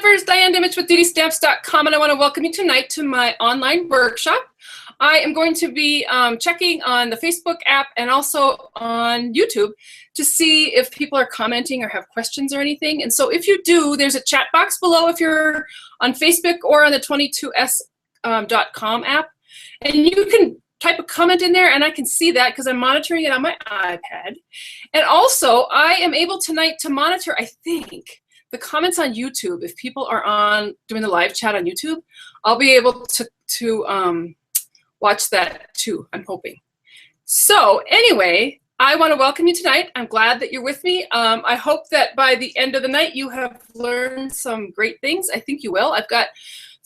Stampers, Diane Dimich with DDStamps.com, and I want to welcome you tonight to my online workshop. I am going to be checking on the Facebook app and also on YouTube to see if people are commenting or have questions or anything. And so if you do, there's a chat box below if you're on Facebook or on the 22s.com app. And you can type a comment in there and I can see that because I'm monitoring it on my iPad. And also I am able tonight to monitor, I think, the comments on YouTube. If people are on doing the live chat on YouTube, I'll be able to watch that too, I'm hoping. So anyway, I want to welcome you tonight. I'm glad that you're with me. I hope that by the end of the night you have learned some great things. I think you will. I've got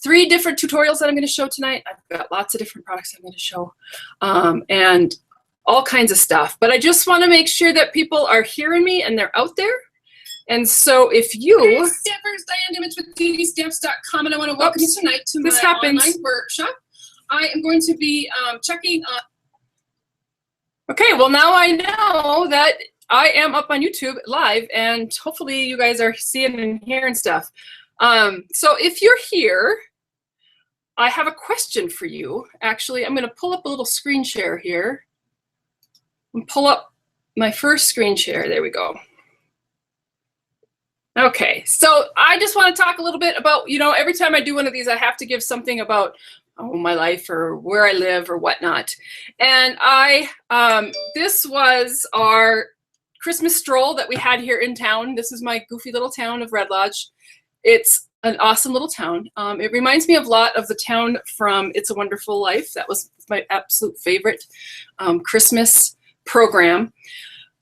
3 different tutorials that I'm going to show tonight. I've got lots of different products I'm going to show and all kinds of stuff. But I just want to make sure that people are hearing me and they're out there. And so if you... Hey, Stampers, Diane Dimich with DDStamps.com, and I want to welcome you tonight to my online workshop. I am going to be checking on... Okay, well now I know that I am up on YouTube live, and hopefully you guys are seeing and hearing stuff. So if you're here, I have a question for you. Actually, I'm going to pull up a little screen share here. And pull up my first screen share. There we go. Okay, so I just want to talk a little bit about, you know, every time I do one of these, I have to give something about my life or where I live or whatnot. And this was our Christmas stroll that we had here in town. This is my goofy little town of Red Lodge. It's an awesome little town. It reminds me a lot of the town from It's a Wonderful Life. That was my absolute favorite Christmas program.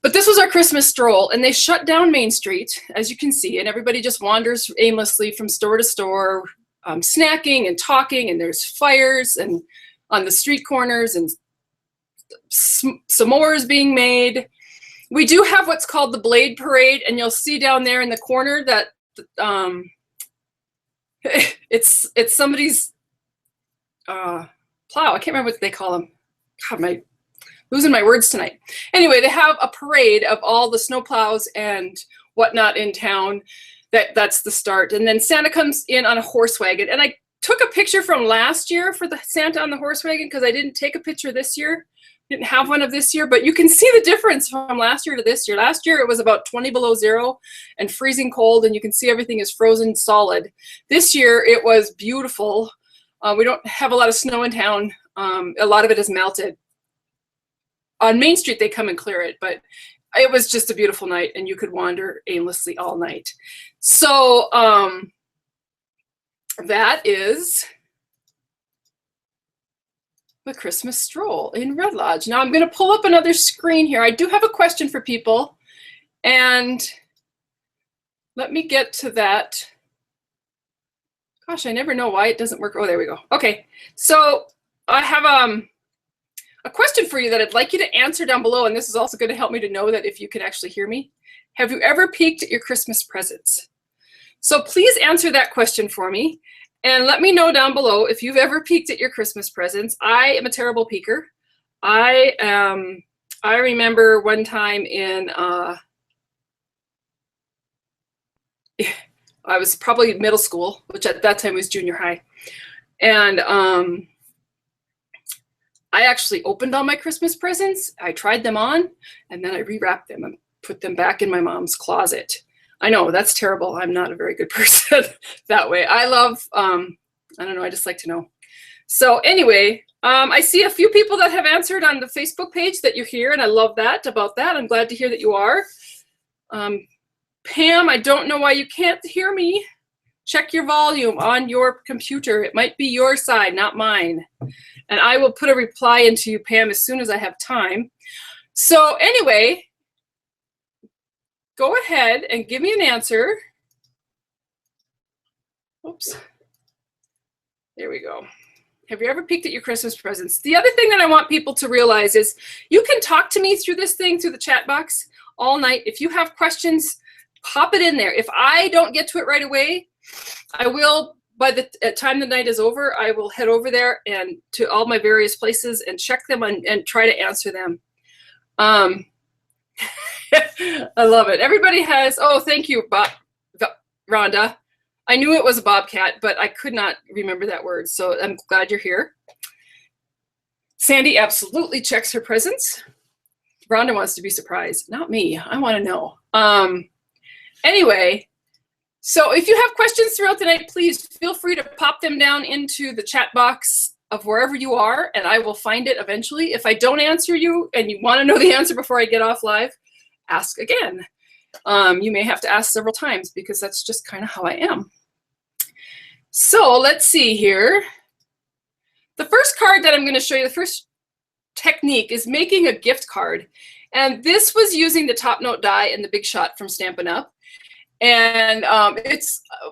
But this was our Christmas stroll, and they shut down Main Street, as you can see, and everybody just wanders aimlessly from store to store, snacking and talking, and there's fires and on the street corners and s'mores being made. We do have what's called the Blade Parade, and you'll see down there in the corner that it's somebody's plow. I can't remember what they call them. God, losing my words tonight. Anyway, they have a parade of all the snow plows and whatnot in town. That's the start. And then Santa comes in on a horse wagon. And I took a picture from last year for the Santa on the horse wagon because I didn't take a picture this year. Didn't have one of this year, but you can see the difference from last year to this year. Last year it was about 20 below zero and freezing cold, and you can see everything is frozen solid. This year it was beautiful. We don't have a lot of snow in town. A lot of it is melted. On Main Street, they come and clear it, but it was just a beautiful night, and you could wander aimlessly all night. So that is the Christmas stroll in Red Lodge. Now I'm going to pull up another screen here. I do have a question for people, and let me get to that. Gosh, I never know why it doesn't work. Oh, there we go. Okay, so I have a question for you that I'd like you to answer down below, and this is also going to help me to know that if you can actually hear me. Have you ever peeked at your Christmas presents? So please answer that question for me, and let me know down below if you've ever peeked at your Christmas presents. I am a terrible peeker. I remember one time in, I was probably middle school, which at that time was junior high, and I actually opened all my Christmas presents. I tried them on, and then I rewrapped them and put them back in my mom's closet. I know, that's terrible. I'm not a very good person that way. I love, I don't know, I just like to know. So anyway, I see a few people that have answered on the Facebook page that you're here, and I love that about that. I'm glad to hear that you are. Pam, I don't know why you can't hear me. Check your volume on your computer. It might be your side, not mine. And I will put a reply into you, Pam, as soon as I have time. So anyway, go ahead and give me an answer. Oops. There we go. Have you ever peeked at your Christmas presents? The other thing that I want people to realize is you can talk to me through this thing, through the chat box all night. If you have questions, pop it in there. If I don't get to it right away, I will, by the time the night is over, I will head over there and to all my various places and check them and try to answer them. I love it. Everybody has, oh, thank you, Rhonda. I knew it was a bobcat, but I could not remember that word, so I'm glad you're here. Sandy absolutely checks her presents. Rhonda wants to be surprised. Not me. I want to know. Anyway, so if you have questions throughout the night, please feel free to pop them down into the chat box of wherever you are, and I will find it eventually. If I don't answer you and you want to know the answer before I get off live, ask again. You may have to ask several times because that's just kind of how I am. So let's see here. The first card that I'm going to show you, the first technique is making a gift card. And this was using the top note die and the Big Shot from Stampin' Up. And it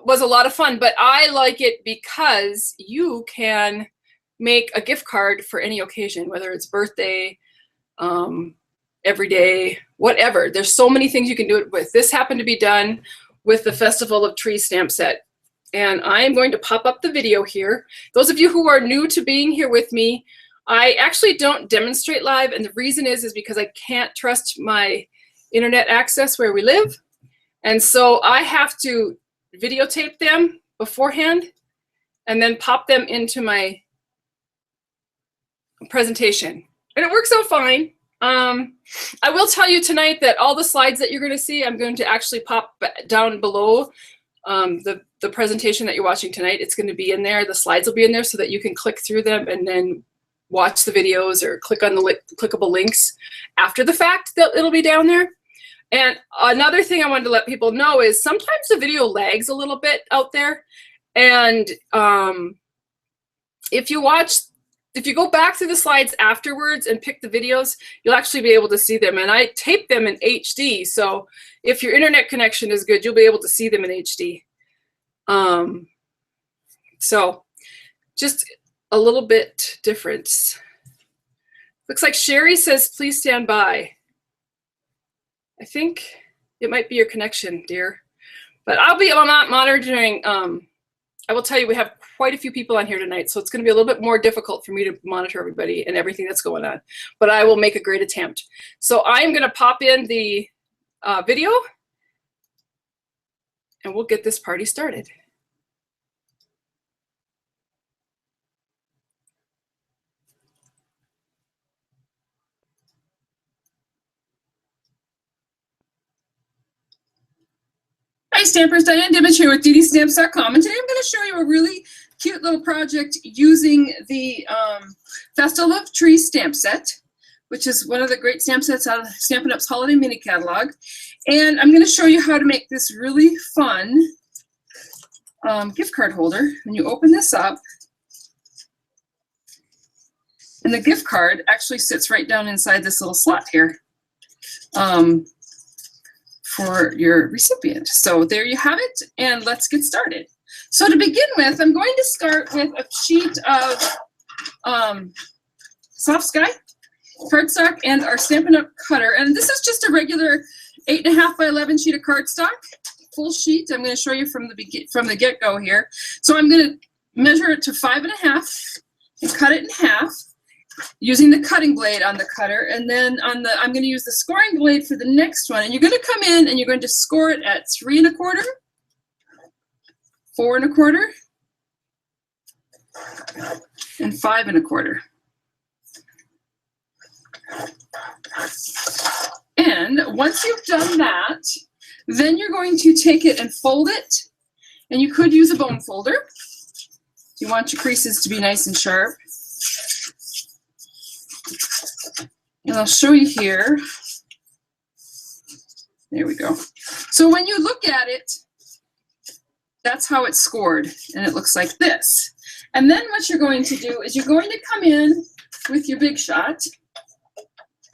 was a lot of fun, but I like it because you can make a gift card for any occasion, whether it's birthday, every day, whatever. There's so many things you can do it with. This happened to be done with the Festival of Trees stamp set. And I am going to pop up the video here. Those of you who are new to being here with me, I actually don't demonstrate live, and the reason is because I can't trust my internet access where we live. And so I have to videotape them beforehand and then pop them into my presentation. And it works out fine. I will tell you tonight that all the slides that you're going to see, I'm going to actually pop down below the presentation that you're watching tonight. It's going to be in there. The slides will be in there so that you can click through them and then watch the videos or click on the clickable links after the fact. That it'll be down there. And another thing I wanted to let people know is sometimes the video lags a little bit out there. And if you go back to the slides afterwards and pick the videos, you'll actually be able to see them. And I tape them in HD. So if your internet connection is good, you'll be able to see them in HD. So just a little bit different. Looks like Sherry says, please stand by. I think it might be your connection, dear. But I'm not monitoring. I will tell you, we have quite a few people on here tonight, so it's going to be a little bit more difficult for me to monitor everybody and everything that's going on. But I will make a great attempt. So I'm going to pop in the video, and we'll get this party started. Hi Stampers, Diane Dimich here with DDStamps.com, and today I'm going to show you a really cute little project using the Festival of Trees stamp set, which is one of the great stamp sets out of Stampin' Up's Holiday Mini Catalog. And I'm going to show you how to make this really fun gift card holder. When you open this up, and the gift card actually sits right down inside this little slot here. For your recipient. So there you have it, and let's get started. So to begin with, I'm going to start with a sheet of Soft Sky cardstock and our Stampin' Up cutter, and this is just a regular 8.5 by 11 sheet of cardstock, full sheet. I'm going to show you from the get-go here. So I'm going to measure it to 5.5 and cut it in half using the cutting blade on the cutter, and then I'm going to use the scoring blade for the next one. And you're going to come in and you're going to score it at 3 1/4, 4 1/4, and 5 1/4. And once you've done that, then you're going to take it and fold it. And you could use a bone folder. You want your creases to be nice and sharp. And I'll show you here. There we go. So when you look at it, that's how it's scored, and it looks like this. And then what you're going to do is you're going to come in with your Big Shot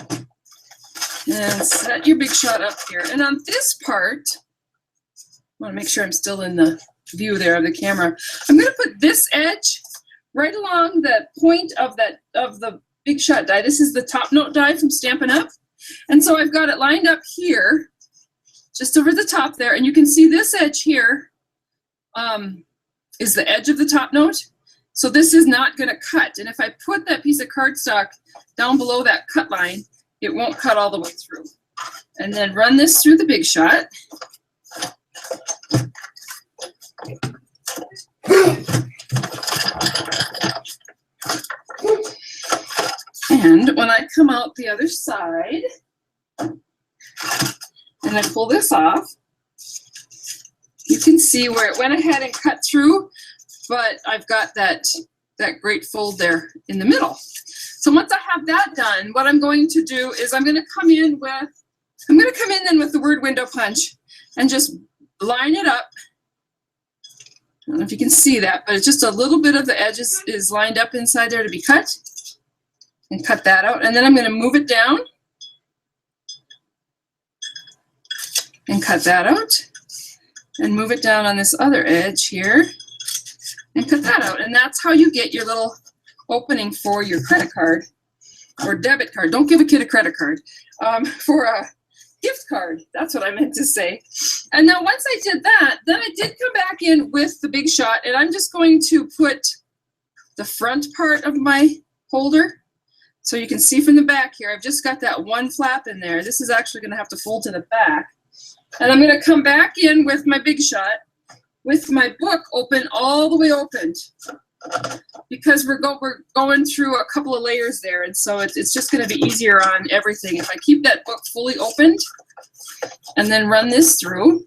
and set your Big Shot up here. And on this part, I want to make sure I'm still in the view there of the camera. I'm going to put this edge right along the point of the Big Shot die. This is the top note die from Stampin' Up. And so I've got it lined up here, just over the top there. And you can see this edge here is the edge of the top note. So this is not going to cut. And if I put that piece of cardstock down below that cut line, it won't cut all the way through. And then run this through the Big Shot. And when I come out the other side, and I pull this off, you can see where it went ahead and cut through, but I've got that great fold there in the middle. So once I have that done, what I'm going to do is I'm going to come in then with the word window punch and just line it up. I don't know if you can see that, but it's just a little bit of the edge is lined up inside there to be cut. And cut that out. And then I'm going to move it down and cut that out. And move it down on this other edge here and cut that out. And that's how you get your little opening for your credit card or debit card. Don't give a kid a credit card. For a gift card. That's what I meant to say. And now once I did that, then I did come back in with the Big Shot, and I'm just going to put the front part of my holder. So you can see from the back here, I've just got that one flap in there. This is actually going to have to fold to the back. And I'm going to come back in with my Big Shot with my book open, all the way opened, because we're going through a couple of layers there. And so it's just going to be easier on everything if I keep that book fully opened and then run this through.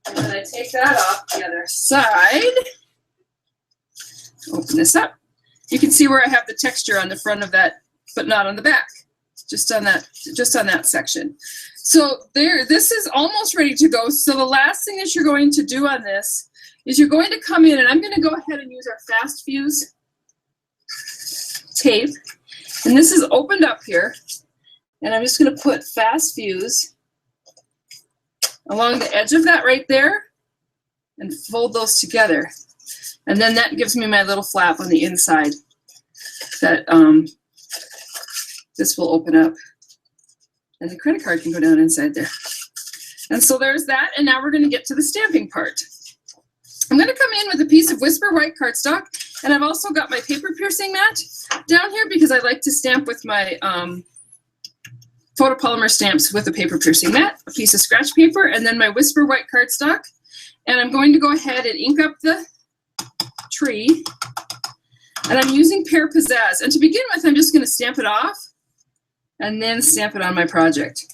And then I take that off the other side, open this up. You can see where I have the texture on the front of that, but not on the back, just on that section. So there, this is almost ready to go. So the last thing that you're going to do on this is you're going to come in, and I'm going to go ahead and use our fast fuse tape. And this is opened up here, and I'm just going to put fast fuse along the edge of that right there and fold those together. And then that gives me my little flap on the inside that this will open up. And the credit card can go down inside there. And so there's that, and now we're going to get to the stamping part. I'm going to come in with a piece of Whisper White cardstock, and I've also got my paper piercing mat down here because I like to stamp with my photopolymer stamps with a paper piercing mat, a piece of scratch paper, and then my Whisper White cardstock. And I'm going to go ahead and ink up the tree. And I'm using Pear Pizzazz. And to begin with, I'm just going to stamp it off and then stamp it on my project.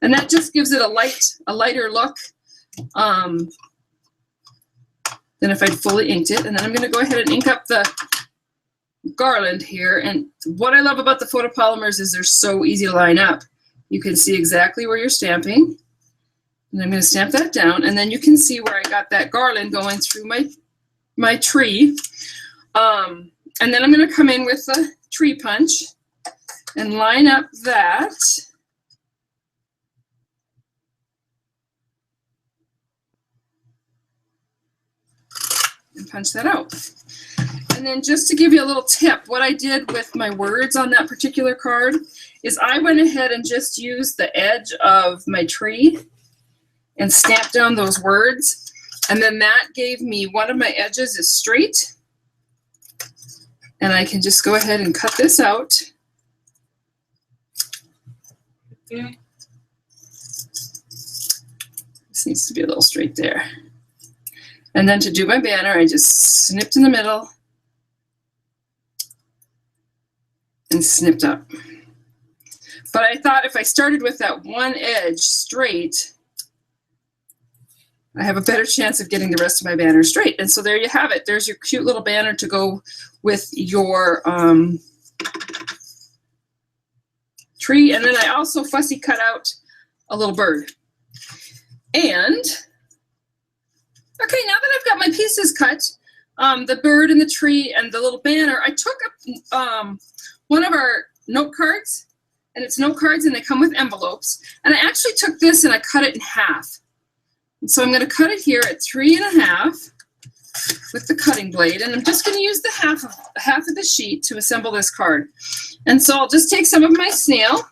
And that just gives it a lighter look than if I'd fully inked it. And then I'm going to go ahead and ink up the garland here. And what I love about the photopolymers is they're so easy to line up. You can see exactly where you're stamping. And I'm going to stamp that down. And then you can see where I got that garland going through my tree. And then I'm going to come in with the tree punch and line up that. And punch that out. And then just to give you a little tip, what I did with my words on that particular card is I went ahead and just used the edge of my tree and stamped down those words. And then that gave me one of my edges is straight. And I can just go ahead and cut this out. Okay. This needs to be a little straight there. And then to do my banner, I just snipped in the middle and snipped up. But I thought if I started with that one edge straight, I have a better chance of getting the rest of my banner straight. And so there you have it. There's your cute little banner to go with your tree. And then I also fussy cut out a little bird. And, okay, now that I've got my pieces cut, the bird and the tree and the little banner, I took one of our note cards, and it's note cards and they come with envelopes. And I actually took this and I cut it in half. And so I'm going to cut it here at 3 1/2 with the cutting blade, and I'm just going to use the half of the sheet to assemble this card. And so I'll just take some of my snail,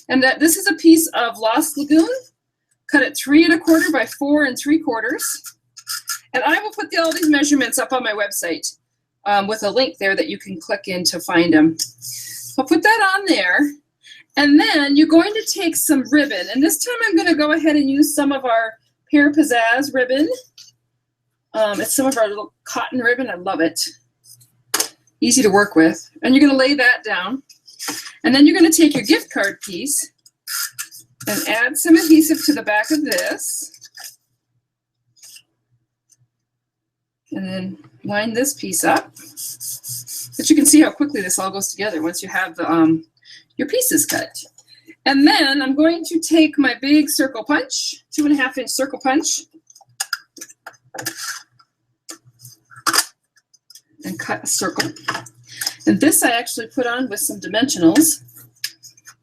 and this is a piece of Lost Lagoon, cut it 3 1/4 by 4 3/4. And I will put all these measurements up on my website with a link there that you can click in to find them. So I'll put that on there. And then you're going to take some ribbon, and this time I'm going to go ahead and use some of our Hair Pizzazz ribbon. It's some of our little cotton ribbon. I love it. Easy to work with. And you're going to lay that down. And then you're going to take your gift card piece and add some adhesive to the back of this. And then line this piece up. But you can see how quickly this all goes together once you have the, your pieces cut. And then I'm going to take my big circle punch, 2.5-inch circle punch, and cut a circle. And this I actually put on with some dimensionals.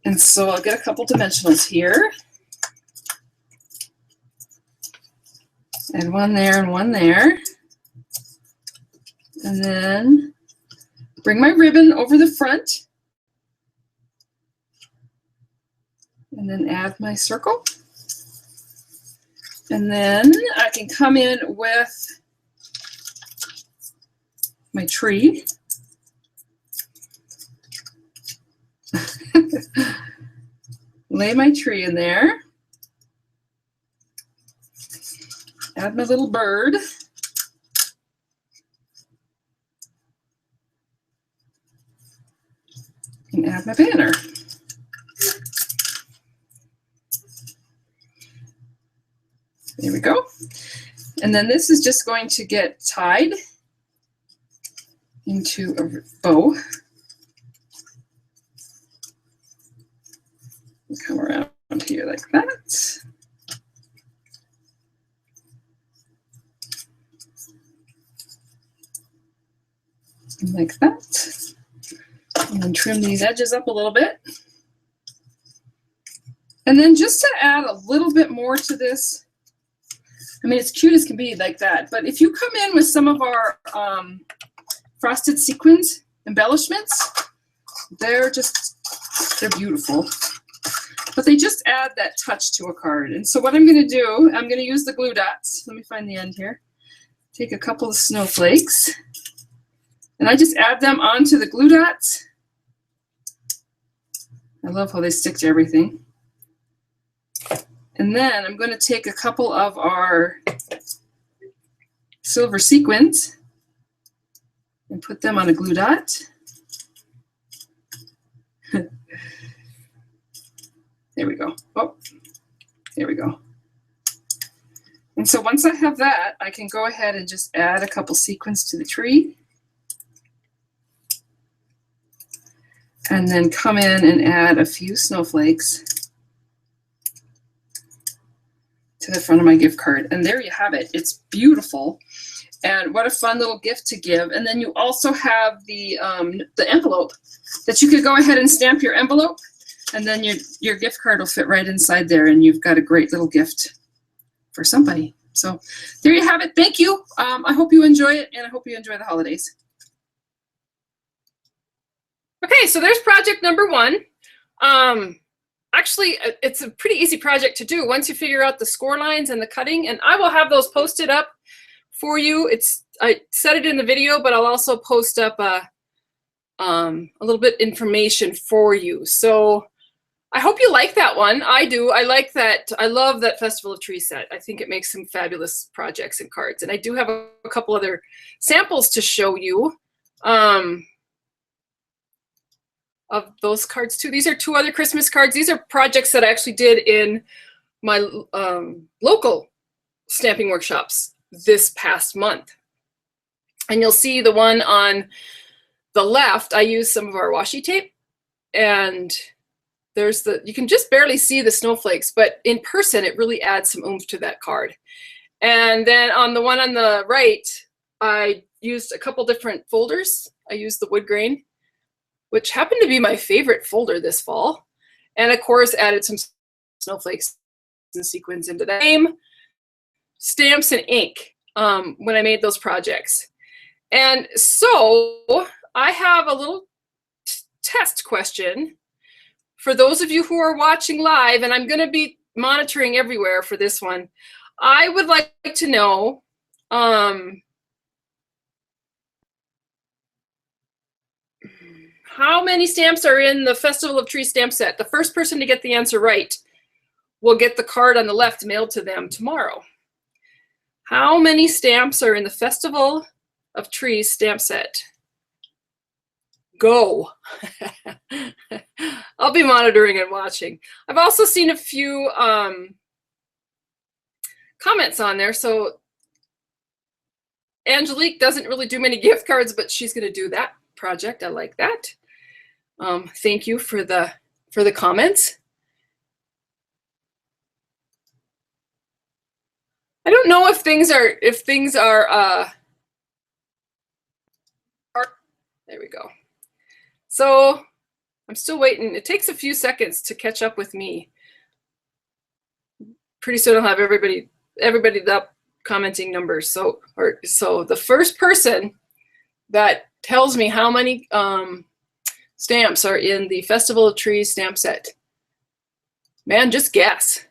And so I'll get a couple dimensionals here. And one there and one there. And then bring my ribbon over the front. And then add my circle. And then I can come in with my tree. Lay my tree in there. Add my little bird. And add my banner. There we go. And then this is just going to get tied into a bow. Come around here like that. And like that. And then trim these edges up a little bit. And then just to add a little bit more to this, I mean, it's cute as can be like that, but if you come in with some of our frosted sequins embellishments, they're beautiful. But they just add that touch to a card. And so what I'm going to do, I'm going to use the glue dots. Let me find the end here. Take a couple of snowflakes, and I just add them onto the glue dots. I love how they stick to everything. And then I'm going to take a couple of our silver sequins and put them on a glue dot. There we go. Oh, there we go. And so once I have that, I can go ahead and just add a couple sequins to the tree. And then come in and add a few snowflakes to the front of my gift card. And there you have it. It's beautiful. And what a fun little gift to give. And then you also have the envelope that you could go ahead and stamp your envelope, and then your gift card will fit right inside there, and you've got a great little gift for somebody. So there you have it. Thank you. I hope you enjoy it, and I hope you enjoy the holidays. Okay, so there's project number 1. Actually, it's a pretty easy project to do once you figure out the score lines and the cutting, and I will have those posted up for you. I said it in the video, but I'll also post up a little bit information for you. So I hope you like that one. I do. I like that. I love that Festival of Trees set. I think it makes some fabulous projects and cards. And I do have a couple other samples to show you of those cards too. These are 2 other Christmas cards. These are projects that I actually did in my local stamping workshops this past month. And you'll see the one on the left, I used some of our washi tape, and you can just barely see the snowflakes, but in person it really adds some oomph to that card. And then on the one on the right, I used a couple different folders. I used the wood grain, which happened to be my favorite folder this fall, and of course added some snowflakes and sequins into that. Same stamps and ink when I made those projects. And so I have a little test question for those of you who are watching live, and I'm going to be monitoring everywhere for this one. I would like to know how many stamps are in the Festival of Trees stamp set. The first person to get the answer right will get the card on the left mailed to them tomorrow. How many stamps are in the Festival of Trees stamp set? Go. I'll be monitoring and watching. I've also seen a few comments on there. So Angelique doesn't really do many gift cards, but she's going to do that project. I like that. Thank you for the comments. I don't know if things are there we go. So I'm still waiting. It takes a few seconds to catch up with me. Pretty soon I'll have everybody up commenting numbers. So the first person that tells me how many stamps are in the Festival of Trees stamp set, man, just guess.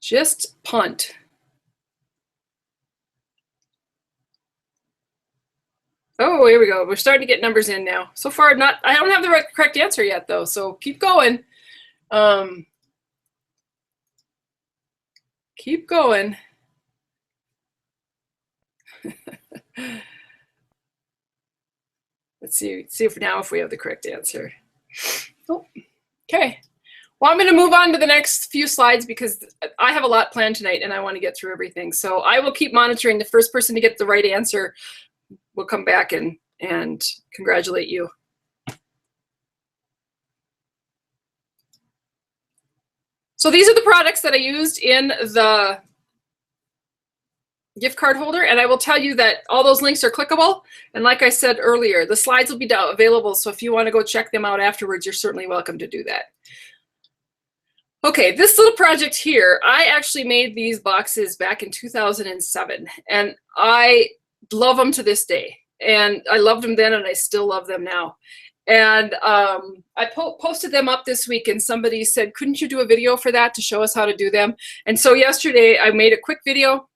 Just punt. Oh, here we go. We're starting to get numbers in now. So far, I don't have the correct answer yet, though. So keep going. Keep going. Let's see if we have the correct answer. Oh, okay. Well, I'm going to move on to the next few slides because I have a lot planned tonight and I want to get through everything. So I will keep monitoring. The first person to get the right answer will come back and congratulate you. So these are the products that I used in the gift card holder, and I will tell you that all those links are clickable. And like I said earlier, the slides will be available. So if you want to go check them out afterwards, you're certainly welcome to do that. Okay, this little project here, I actually made these boxes back in 2007, and I love them to this day. And I loved them then, and I still love them now. And I posted them up this week, and somebody said, couldn't you do a video for that to show us how to do them? And so yesterday, I made a quick video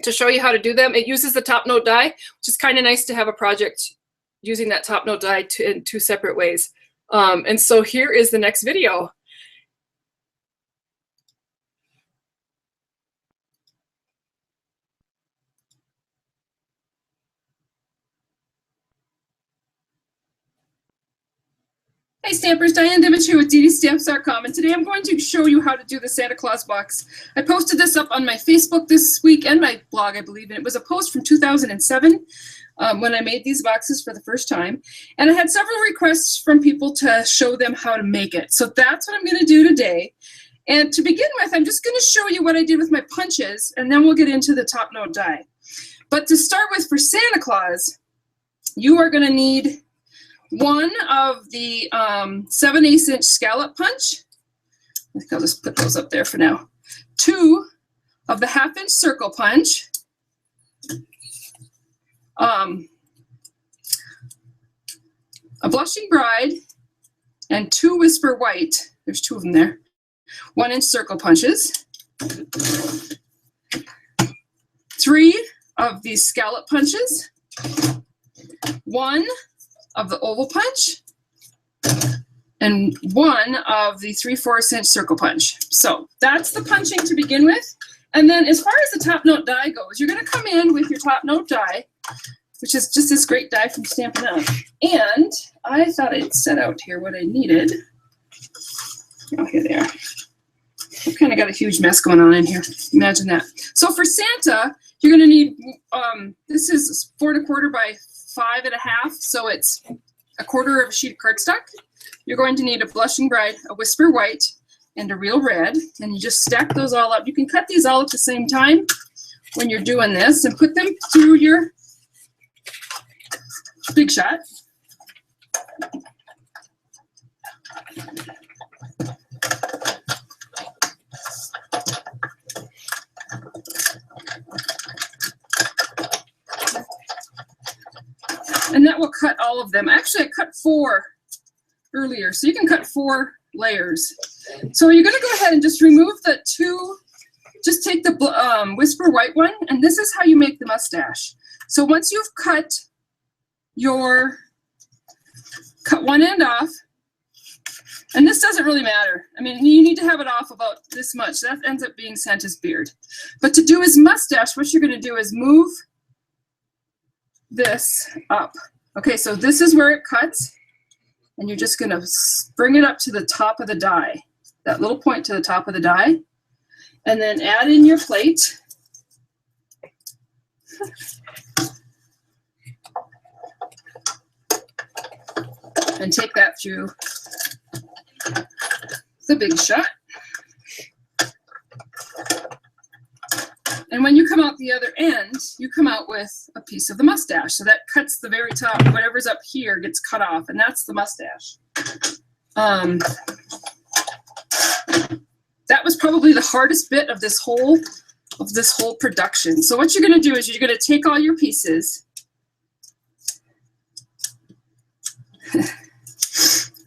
to show you how to do them. It uses the top note die, which is kind of nice to have a project using that top note die in two separate ways. And so here is the next video. Hey Stampers, Diane Dimich here with DDStamps.com, and today I'm going to show you how to do the Santa Claus box. I posted this up on my Facebook this week and my blog, I believe, and it was a post from 2007 when I made these boxes for the first time. And I had several requests from people to show them how to make it. So that's what I'm going to do today. And to begin with, I'm just going to show you what I did with my punches, and then we'll get into the top note die. But to start with, for Santa Claus, you are going to need one of the 7/8" scallop punch. I think I'll just put those up there for now. 2 of the 1/2" circle punch. A blushing bride and 2 whisper white. There's 2 of them there. 1" circle punches. 3 of these scallop punches. 1 of the oval punch, and 1 of the 3/4" circle punch. So that's the punching to begin with. And then as far as the top note die goes, you're going to come in with your top note die, which is just this great die from Stampin'. And I thought I'd set out here what I needed. Oh, here they are. I've kind of got a huge mess going on in here. Imagine that. So for Santa, you're going to need, this is 4 1/4 by 5 1/2, so it's 1/4 of a sheet of cardstock. You're going to need a blushing bride, a whisper white, and a real red, and you just stack those all up. You can cut these all at the same time when you're doing this and put them through your Big Shot. And that will cut all of them. Actually, I cut 4 earlier, so you can cut 4 layers. So you're going to go ahead and just remove the 2, just take the whisper white one, and this is how you make the mustache. So once you've cut one end off, And this doesn't really matter. I mean, you need to have it off about this much. That ends up being Santa's beard. But to do his mustache, what you're going to do is move this up. Okay, so this is where it cuts. And you're just going to bring it up to the top of the die, that little point to the top of the die. And then add in your plate. And take that through the big shot. And when you come out the other end, you come out with a piece of the mustache. So that cuts the very top, whatever's up here gets cut off, and that's the mustache. That was probably the hardest bit of this whole production. So what you're going to do is you're going to take all your pieces.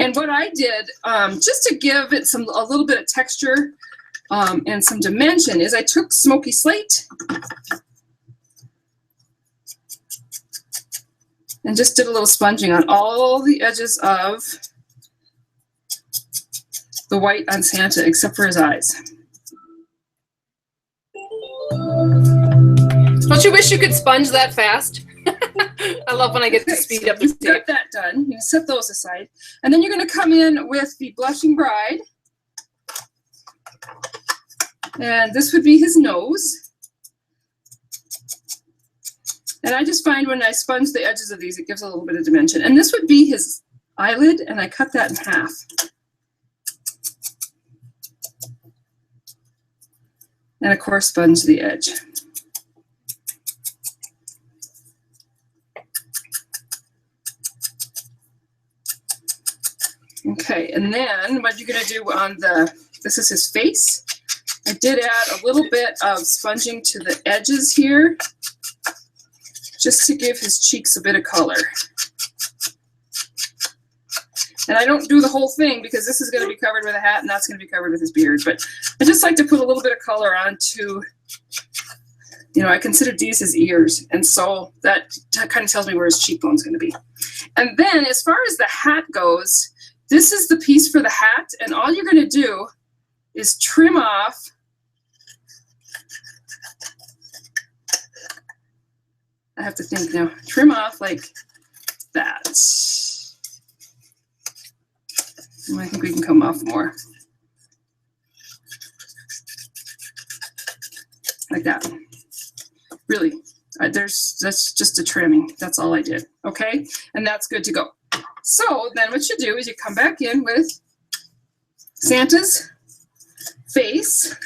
And what I did, just to give it a little bit of texture and some dimension, is I took smoky slate and just did a little sponging on all the edges of the white on Santa, except for his eyes. Don't you wish you could sponge that fast? I love when I get to speed up the tape. You've got that done. You can set those aside. And then you're going to come in with the Blushing Bride. And this would be his nose. And I just find when I sponge the edges of these, it gives a little bit of dimension. And this would be his eyelid, and I cut that in half. And of course, sponge the edge. Okay, and then what you're going to do on this is his face. I did add a little bit of sponging to the edges here, just to give his cheeks a bit of color. And I don't do the whole thing because this is going to be covered with a hat and that's going to be covered with his beard. But I just like to put a little bit of color onto, you know, I considered these his ears. And so that kind of tells me where his cheekbone's going to be. And then as far as the hat goes, this is the piece for the hat. And all you're going to do is trim off I have to think now. Trim off like that. I think we can come off more. Like that. Really, that's just a trimming. That's all I did, okay? And that's good to go. So then what you do is you come back in with Santa's face,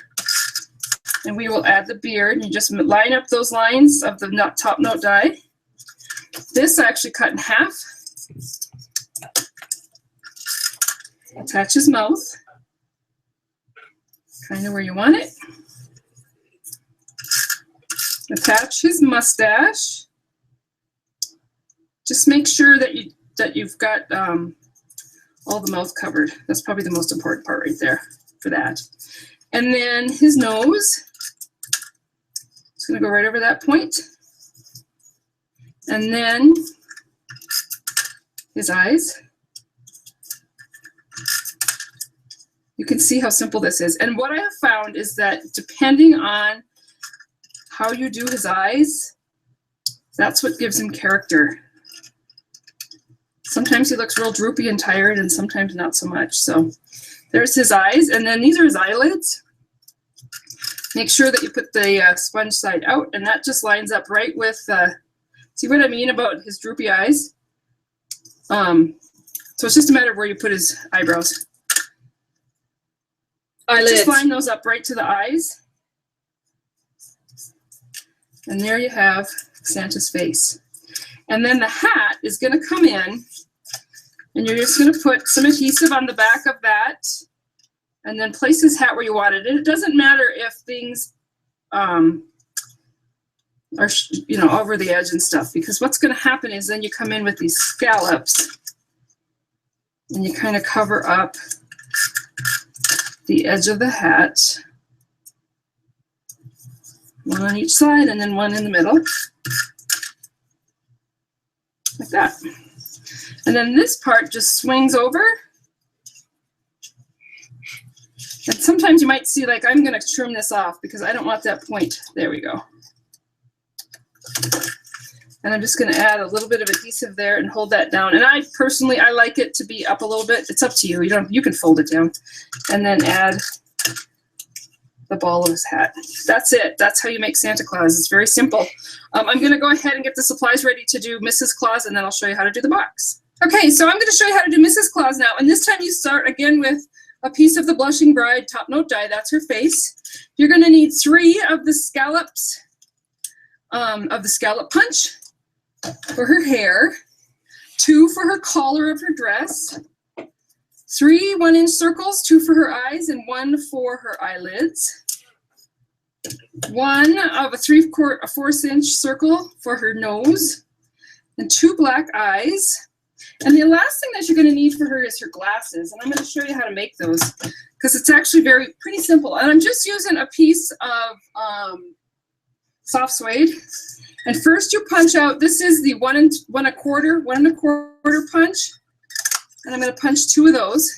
and we will add the beard. And you just line up those lines of the top note die. This I actually cut in half. Attach his mouth, kind of where you want it. Attach his mustache. Just make sure that you've got all the mouth covered. That's probably the most important part right there for that. And then his nose. It's going to go right over that point. And then his eyes. You can see how simple this is. And what I have found is that depending on how you do his eyes, that's what gives him character. Sometimes he looks real droopy and tired, and sometimes not so much. So there's his eyes, and then these are his eyelids. Make sure that you put the sponge side out, and that just lines up right with, see what I mean about his droopy eyes? So it's just a matter of where you put his eyebrows. Eyelids. Just line those up right to the eyes. And there you have Santa's face. And then the hat is going to come in, and you're just going to put some adhesive on the back of that, and then place his hat where you want it. And it doesn't matter if things are, you know, over the edge and stuff, because what's going to happen is then you come in with these scallops, and you kind of cover up the edge of the hat. One on each side and then one in the middle. Like that. And then this part just swings over And sometimes you might see, like, I'm going to trim this off because I don't want that point. There we go. And I'm just going to add a little bit of adhesive there and hold that down. And I personally, I like it to be up a little bit. It's up to you. You can fold it down and then add the ball of his hat. That's it. That's how you make Santa Claus. It's very simple. I'm going to go ahead and get the supplies ready to do Mrs. Claus, and then I'll show you how to do the box. Okay, so I'm going to show you how to do Mrs. Claus now. And this time you start again with a piece of the Blushing Bride top note die. That's her face. You're going to need 3 of the scallops of the scallop punch for her hair, 2 for her collar of her dress, 3 1-inch circles, 2 for her eyes and 1 for her eyelids, 1 of a 3/4-inch circle for her nose, and 2 black eyes. And the last thing that you're going to need for her is her glasses. And I'm going to show you how to make those because it's actually pretty simple. And I'm just using a piece of soft suede. And first you punch out, this is the 1 1/4 punch. And I'm going to punch 2 of those.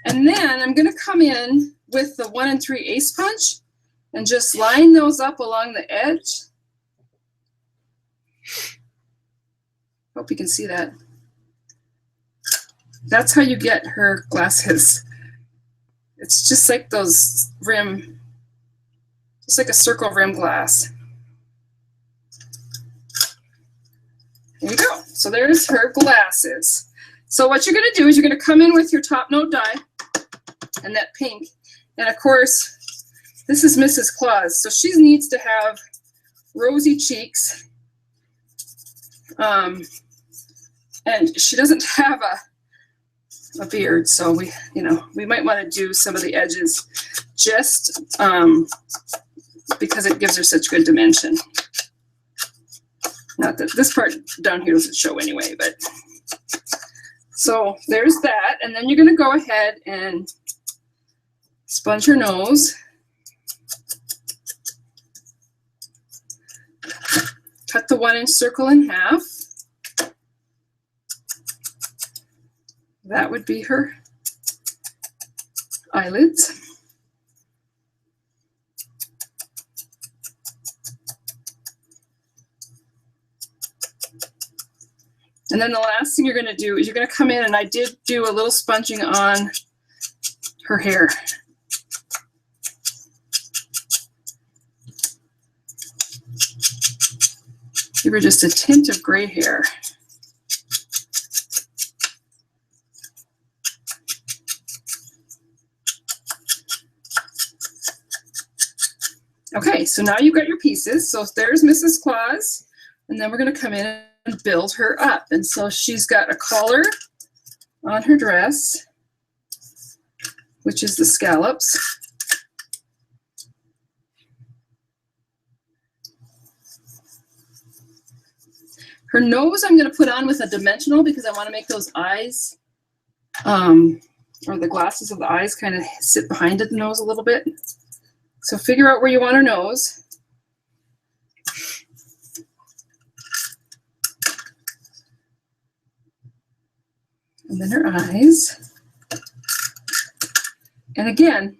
And then I'm going to come in with the 1 3/8 punch and just line those up along the edge. Hope you can see that. That's how you get her glasses. It's just like those rim, just like a circle rim glass. There you go. So there's her glasses. So what you're going to do is you're going to come in with your top note die and that pink. And of course, this is Mrs. Claus. So she needs to have rosy cheeks. And she doesn't have a beard, so we might want to do some of the edges just because it gives her such good dimension. Not that this part down here doesn't show anyway, but so there's that. And then you're going to go ahead and sponge her nose. Cut the 1-inch circle in half. That would be her eyelids. And then the last thing you're going to do is you're going to come in, and I did do a little sponging on her hair. Give her just a tint of gray hair. Okay, so now you've got your pieces. So there's Mrs. Claus, and then we're going to come in and build her up. And so she's got a collar on her dress, which is the scallops. Her nose I'm going to put on with a dimensional because I want to make those eyes, or the glasses of the eyes kind of sit behind the nose a little bit. So figure out where you want her nose. And then her eyes. And again,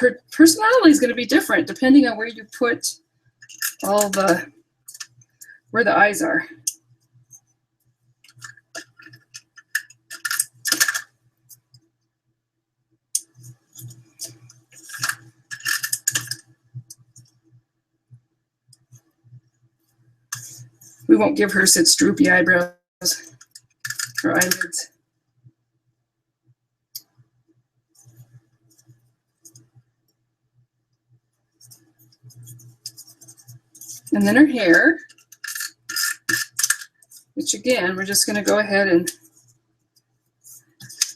her personality is going to be different depending on where you put where the eyes are. We won't give her such droopy eyebrows or eyelids. And then her hair, which again, we're just going to go ahead and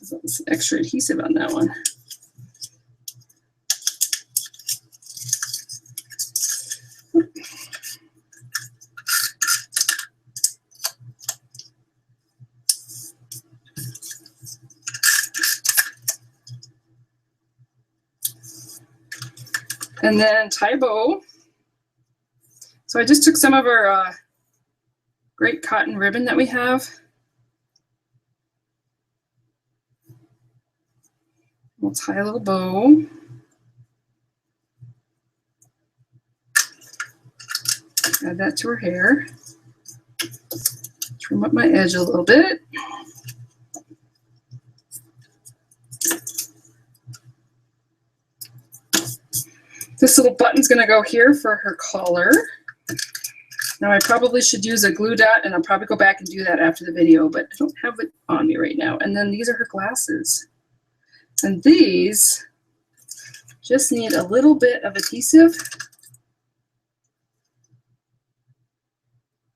put some extra adhesive on that one. And then tie bow. So I just took some of our great cotton ribbon that we have. We'll tie a little bow. Add that to her hair. Trim up my edge a little bit. This little button's going to go here for her collar. Now I probably should use a glue dot, and I'll probably go back and do that after the video, but I don't have it on me right now. And then these are her glasses. And these just need a little bit of adhesive.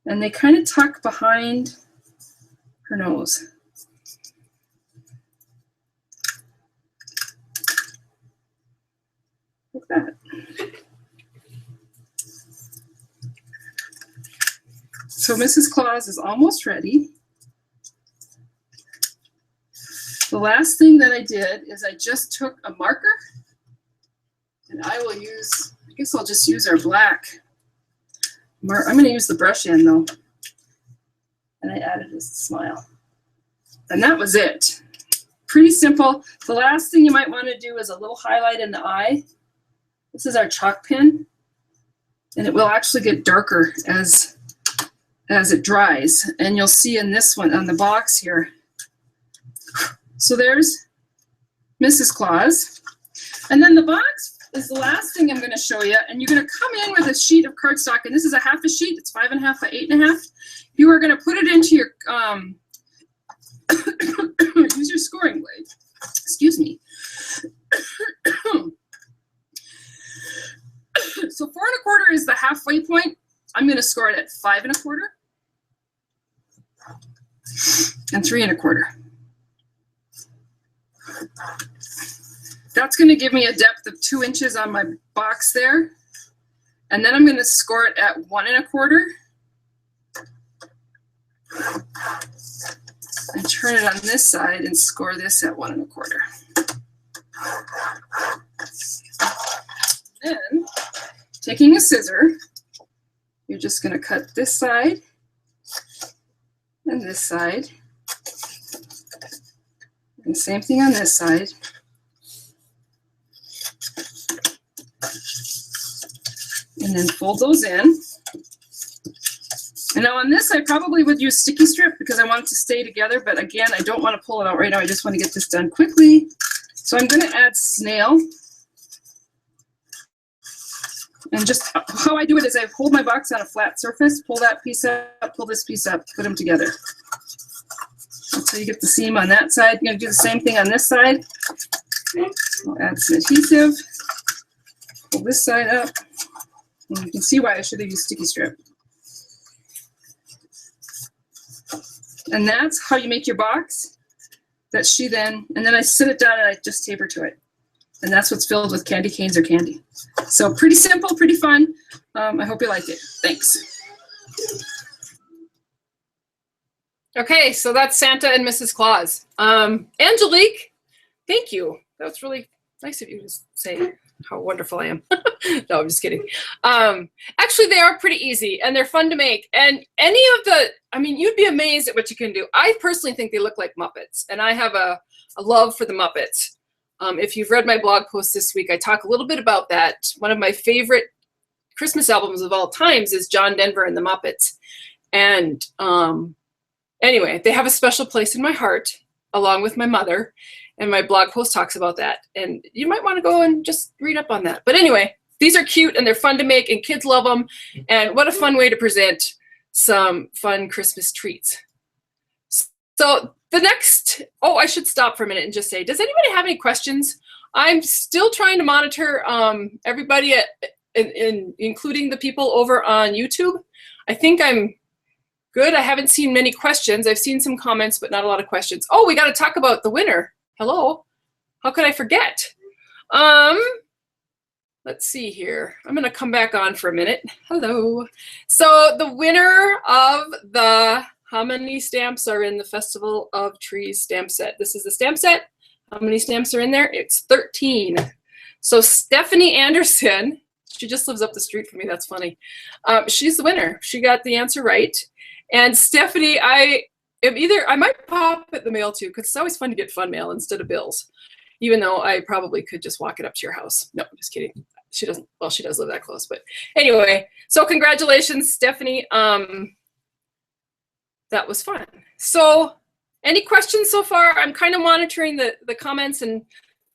And they kind of tuck behind her nose. Like that. So Mrs. Claus is almost ready. The last thing that I did is I just took a marker, and I will use, I guess I'll just use our black. I'm going to use the brush end though. And I added a smile. And that was it. Pretty simple. The last thing you might want to do is a little highlight in the eye. This is our chalk pen. And it will actually get darker as it dries. And you'll see in this one on the box here. So there's Mrs. Claus. And then the box is the last thing I'm going to show you, and you're going to come in with a sheet of cardstock, and this is a half a sheet. It's 5.5 by 8.5. You are going to put it into your use your scoring blade. Excuse me. So 4 1/4 is the halfway point. I'm going to score it at 5 1/4 and 3 1/4. That's going to give me a depth of 2 inches on my box there. And then I'm going to score it at 1 1/4. And turn it on this side and score this at 1 1/4. Then, taking a scissor, you're just going to cut this side and this side. And same thing on this side. And then fold those in. And now on this, I probably would use sticky strip because I want it to stay together. But again, I don't want to pull it out right now. I just want to get this done quickly. So I'm going to add snail. And just how I do it is I hold my box on a flat surface, pull that piece up, pull this piece up, put them together. That's how you get the seam on that side. You're going to do the same thing on this side. I'll add some adhesive. Pull this side up. And you can see why I should have used sticky strip. And that's how you make your box that she then, and then I sit it down and I just taper to it. And that's what's filled with candy canes or candy. So pretty simple, pretty fun. I hope you like it. Thanks. Okay, so that's Santa and Mrs. Claus. Angelique, thank you. That was really nice of you to say how wonderful I am. No, I'm just kidding. Actually, they are pretty easy and they're fun to make. And any of the, I mean, you'd be amazed at what you can do. I personally think they look like Muppets, and I have a love for the Muppets. If you've read my blog post this week, I talk a little bit about that. One of my favorite Christmas albums of all times is John Denver and the Muppets. And anyway, they have a special place in my heart, along with my mother. And my blog post talks about that. And you might want to go and just read up on that. But anyway, these are cute and they're fun to make and kids love them. And what a fun way to present some fun Christmas treats. So the next, oh, I should stop for a minute and just say, does anybody have any questions? I'm still trying to monitor everybody, including the people over on YouTube. I think I'm good. I haven't seen many questions. I've seen some comments, but not a lot of questions. Oh, we got to talk about the winner. Hello. How could I forget? Let's see here. I'm going to come back on for a minute. Hello. So the winner of the How Many Stamps Are in the Festival of Trees stamp set. This is the stamp set. How many stamps are in there? It's 13. So Stephanie Anderson, she just lives up the street from me. That's funny. She's the winner. She got the answer right. And Stephanie, I might pop at the mail too, because it's always fun to get fun mail instead of bills. even though I probably could just walk it up to your house. No, I'm just kidding. She doesn't, well, she does live that close, but anyway, so congratulations, Stephanie. That was fun. So any questions so far? I'm kind of monitoring the comments, and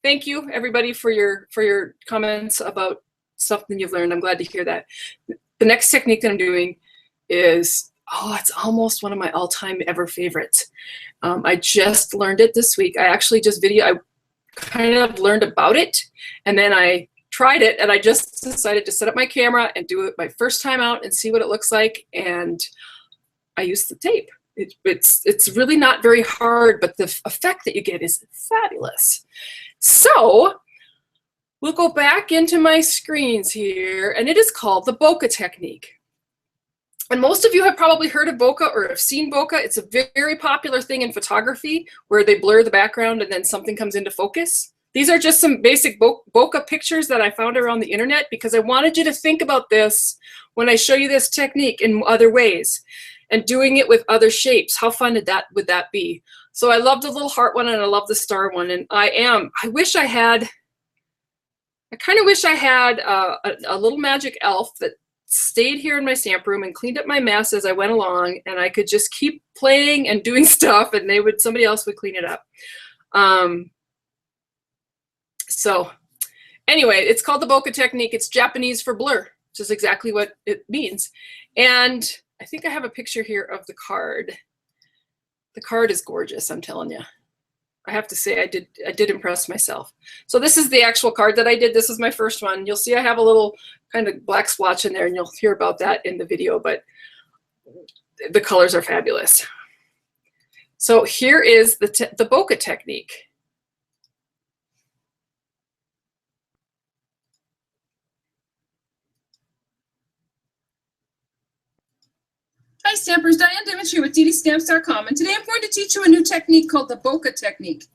thank you everybody for your comments about something you've learned. I'm glad to hear that. The next technique that I'm doing is, oh, it's almost one of my all-time ever favorites. I just learned it this week. I actually just I kind of learned about it, and then I tried it, and I just decided to set up my camera and do it my first time out and see what it looks like, and I used the tape. It's really not very hard, but the effect that you get is fabulous. So we'll go back into my screens here, and it is called the bokeh technique. And most of you have probably heard of bokeh or have seen bokeh. It's a very popular thing in photography where they blur the background and then something comes into focus. These are just some basic bokeh pictures that I found around the internet because I wanted you to think about this when I show you this technique in other ways and doing it with other shapes. How fun would that be? So I love the little heart one and I love the star one. And I kind of wish I had a little magic elf that stayed here in my stamp room and cleaned up my mess as I went along, and I could just keep playing and doing stuff, and somebody else would clean it up. So anyway, it's called the bokeh technique. It's Japanese for blur, which is exactly what it means. And I think I have a picture here of the card. The card is gorgeous, I'm telling you. I have to say I did impress myself. So this is the actual card that I did. This is my first one. You'll see I have a little kind of black splotch in there, and you'll hear about that in the video, but the colors are fabulous. So here is the bokeh technique. Hi Stampers, Diane Dimich here with DDStamps.com, and today I'm going to teach you a new technique called the bokeh technique.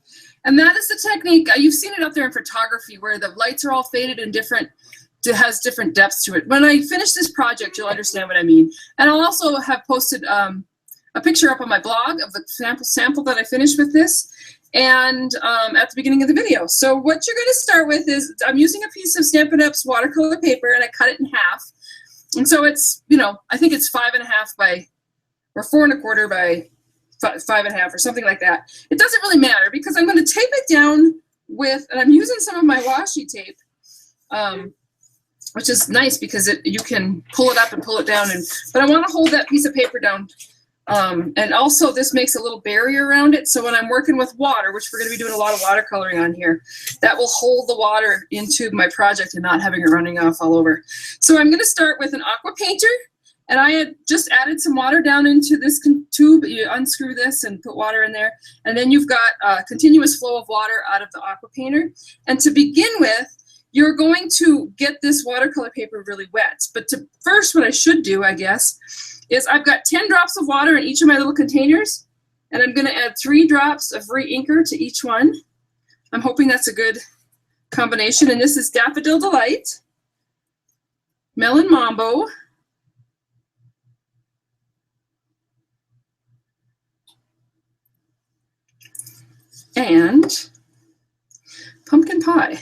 And that is the technique, you've seen it out there in photography where the lights are all faded and it has different depths to it. When I finish this project, you'll understand what I mean. And I'll also have posted a picture up on my blog of the sample that I finished with this, and at the beginning of the video. So what you're going to start with is, I'm using a piece of Stampin' Up's watercolor paper, and I cut it in half. And so it's, I think it's 5.5 by, or 4.25 by 5.5 or something like that. It doesn't really matter because I'm going to tape it down with, and I'm using some of my washi tape, which is nice because you can pull it up and pull it down. But I want to hold that piece of paper down. And also this makes a little barrier around it. So when I'm working with water, which we're going to be doing a lot of watercoloring on here, that will hold the water into my project and not having it running off all over. So I'm going to start with an aqua painter. And I had just added some water down into this tube. You unscrew this and put water in there. And then you've got a continuous flow of water out of the aqua painter. And to begin with, you're going to get this watercolor paper really wet. But first, what I should do, I guess, is I've got 10 drops of water in each of my little containers, and I'm going to add 3 drops of re-inker to each one. I'm hoping that's a good combination. And this is Daffodil Delight, Melon Mambo, and Pumpkin Pie.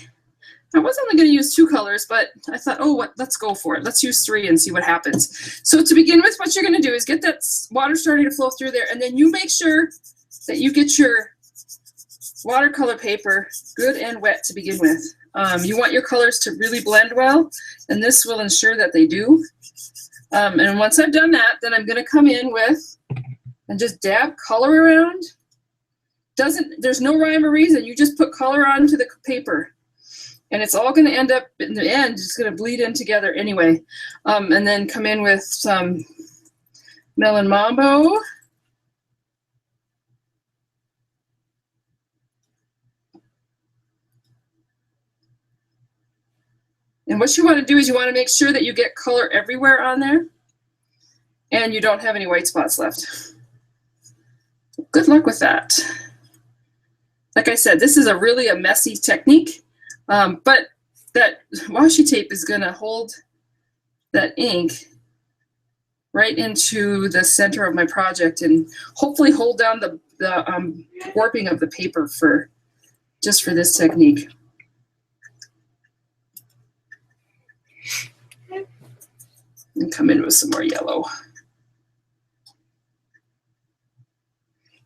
I was only going to use 2 colors, but I thought, let's go for it. Let's use 3 and see what happens. So to begin with, what you're going to do is get that water starting to flow through there, and then you make sure that you get your watercolor paper good and wet to begin with. You want your colors to really blend well, and this will ensure that they do. And once I've done that, then I'm going to come in with and just dab color around. There's no rhyme or reason. You just put color onto the paper. And it's all going to end up, in the end, it's going to bleed in together anyway. And then come in with some Melon Mambo. And what you want to do is you want to make sure that you get color everywhere on there and you don't have any white spots left. Good luck with that. Like I said, this is really a messy technique. But that washi tape is going to hold that ink right into the center of my project and hopefully hold down the warping of the paper for just for this technique. And come in with some more yellow.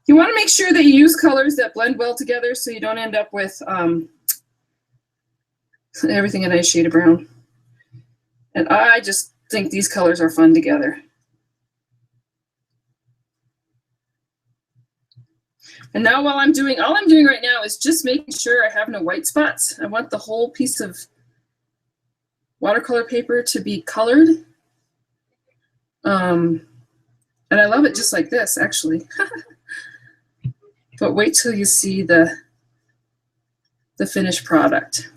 You want to make sure that you use colors that blend well together so you don't end up with everything a nice shade of brown. And I just think these colors are fun together. And now while I'm doing, all I'm doing right now is just making sure I have no white spots. I want the whole piece of watercolor paper to be colored. And I love it just like this, actually. But wait till you see the finished product.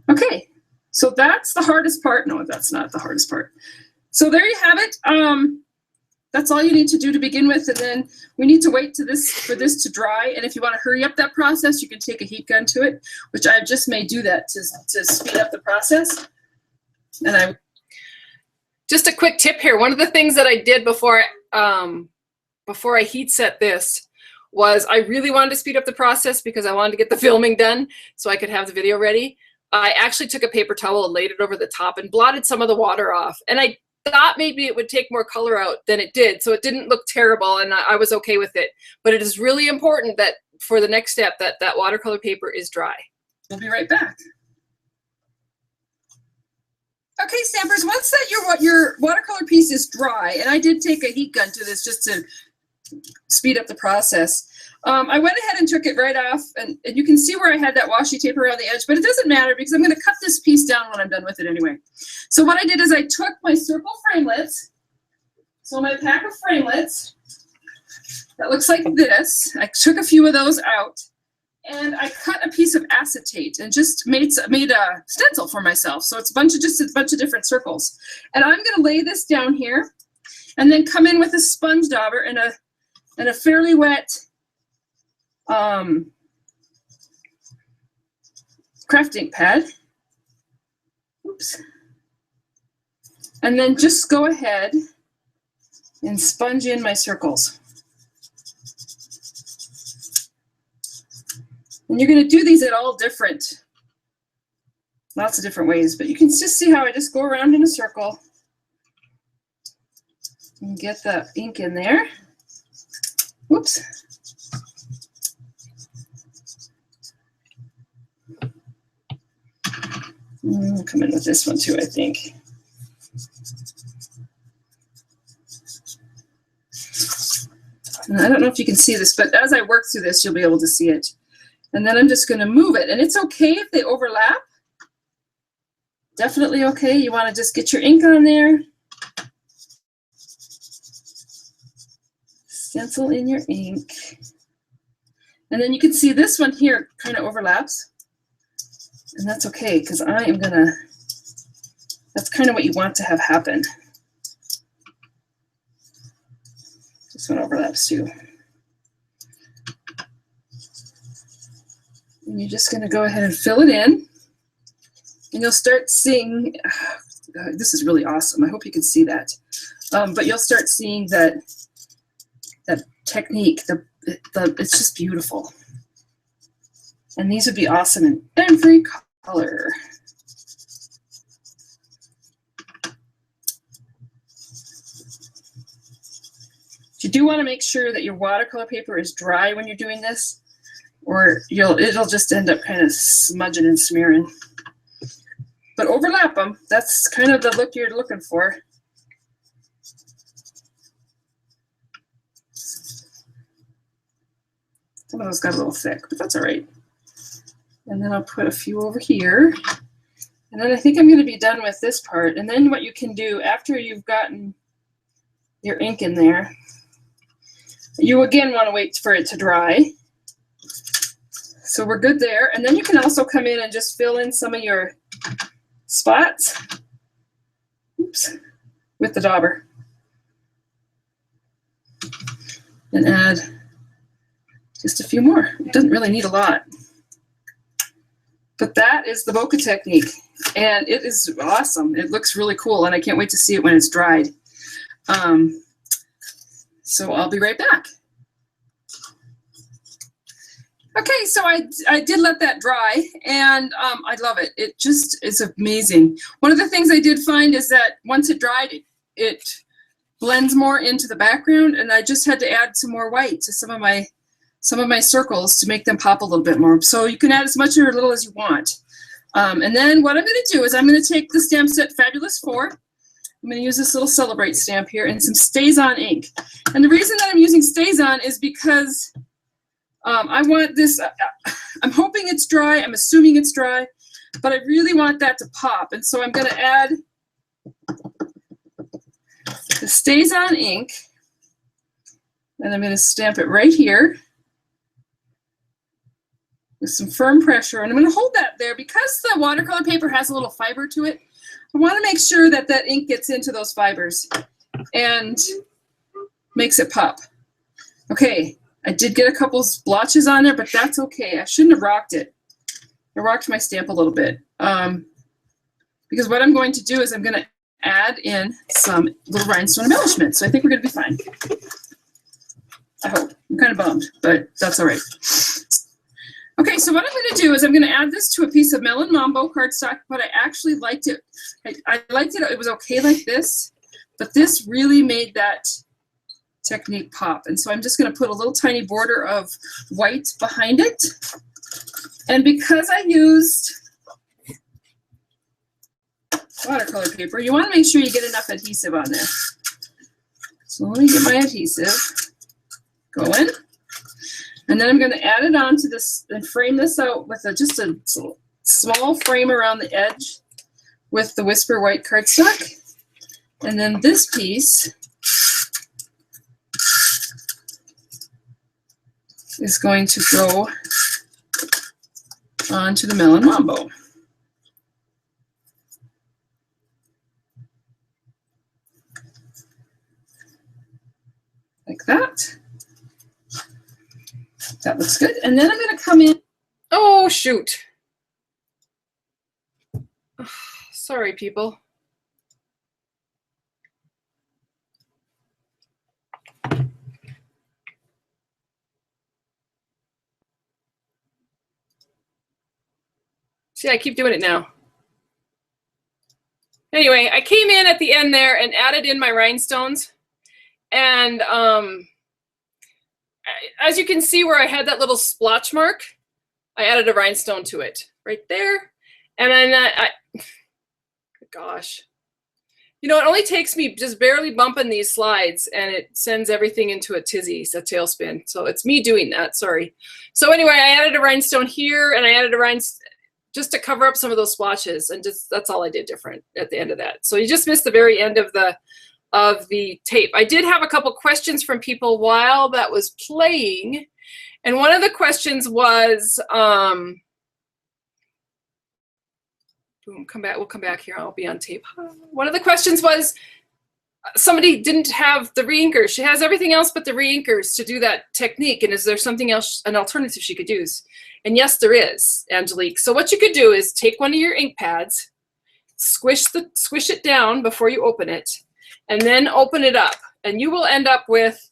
Okay, so that's the hardest part. No, that's not the hardest part. So there you have it. That's all you need to do to begin with, and then we need to wait for this to dry. And if you want to hurry up that process, you can take a heat gun to it, which I just may do that to speed up the process. And just a quick tip here. One of the things that I did before I heat set this was I really wanted to speed up the process because I wanted to get the filming done so I could have the video ready. I actually took a paper towel and laid it over the top and blotted some of the water off. And I thought maybe it would take more color out than it did. So it didn't look terrible and I was okay with it. But it is really important that for the next step that watercolor paper is dry. We'll be right back. Okay, Stampers, once that your watercolor piece is dry, and I did take a heat gun to this just to speed up the process. I went ahead and took it right off, and you can see where I had that washi tape around the edge, but it doesn't matter because I'm going to cut this piece down when I'm done with it anyway. So what I did is I took my circle framelits, so my pack of framelits, that looks like this. I took a few of those out, and I cut a piece of acetate and just made a stencil for myself. So it's just a bunch of different circles. And I'm going to lay this down here, and then come in with a sponge dauber and a fairly wet craft ink pad. Oops. And then just go ahead and sponge in my circles. And you're going to do these at all lots of different ways, but you can just see how I just go around in a circle and get the ink in there. Whoops. I'll come in with this one too, I think. And I don't know if you can see this, but as I work through this, you'll be able to see it. And then I'm just going to move it. And it's okay if they overlap. Definitely okay. You want to just get your ink on there. Stencil in your ink. And then you can see this one here kind of overlaps. And that's okay, because I am going to, that's kind of what you want to have happen. This one overlaps too. And you're just going to go ahead and fill it in. And you'll start seeing, this is really awesome. I hope you can see that. But you'll start seeing that technique. It's just beautiful. And these would be awesome in every color. You do want to make sure that your watercolor paper is dry when you're doing this, or it'll just end up kind of smudging and smearing. But overlap them. That's kind of the look you're looking for. Some of those got a little thick, but that's all right. And then I'll put a few over here. And then I think I'm going to be done with this part. And then what you can do after you've gotten your ink in there, you again want to wait for it to dry. So we're good there. And then you can also come in and just fill in some of your spots, oops, with the dauber. And add just a few more. It doesn't really need a lot. But that is the bokeh technique. And it is awesome. It looks really cool. And I can't wait to see it when it's dried. So I'll be right back. Okay, so I did let that dry, and I love it. It just is amazing. One of the things I did find is that once it dried, it blends more into the background, and I just had to add some more white to some of my circles to make them pop a little bit more. So you can add as much or as little as you want. And then what I'm going to do is I'm going to take the stamp set Fabulous 4. I'm going to use this little Celebrate stamp here and some Stays On ink. And the reason that I'm using Stays On is because I want this, I'm hoping it's dry, I'm assuming it's dry, but I really want that to pop. And so I'm going to add the Stays On ink, and I'm going to stamp it right here with some firm pressure. And I'm going to hold that there because the watercolor paper has a little fiber to it. I want to make sure that that ink gets into those fibers and makes it pop. Okay, I did get a couple splotches on there, but that's okay. I shouldn't have rocked it. I rocked my stamp a little bit because what I'm going to do is I'm going to add in some little rhinestone embellishment. So I think we're going to be fine. I hope. I'm kind of bummed, but that's all right. Okay, so what I'm going to do is I'm going to add this to a piece of Melon Mambo cardstock, but I actually liked it. I liked it. It was okay like this, but this really made that technique pop. And so I'm just going to put a little tiny border of white behind it. And because I used watercolor paper, you want to make sure you get enough adhesive on there. So let me get my adhesive going. And then I'm going to add it onto this and frame this out with just a small frame around the edge with the Whisper white cardstock. And then this piece is going to go onto the Melon Mambo. Like that. That looks good. And then I'm going to come in. Oh, shoot. Sorry, people. See, I keep doing it now. Anyway, I came in at the end there and added in my rhinestones. And as you can see where I had that little splotch mark, I added a rhinestone to it right there. And then gosh, you know, it only takes me just barely bumping these slides and it sends everything into a tizzy, a tailspin. So it's me doing that, sorry. So anyway, I added a rhinestone here and I added a rhinestone just to cover up some of those splotches, and just that's all I did different at the end of that. So you just missed the very end of the tape. I did have a couple questions from people while that was playing, and one of the questions was, boom, come back. We'll come back here. I'll be on tape. One of the questions was somebody didn't have the reinkers. She has everything else but the reinkers to do that technique, and is there something else, an alternative she could use? And yes, there is, Angelique. So what you could do is take one of your ink pads, squish it down before you open it, and then open it up, and you will end up with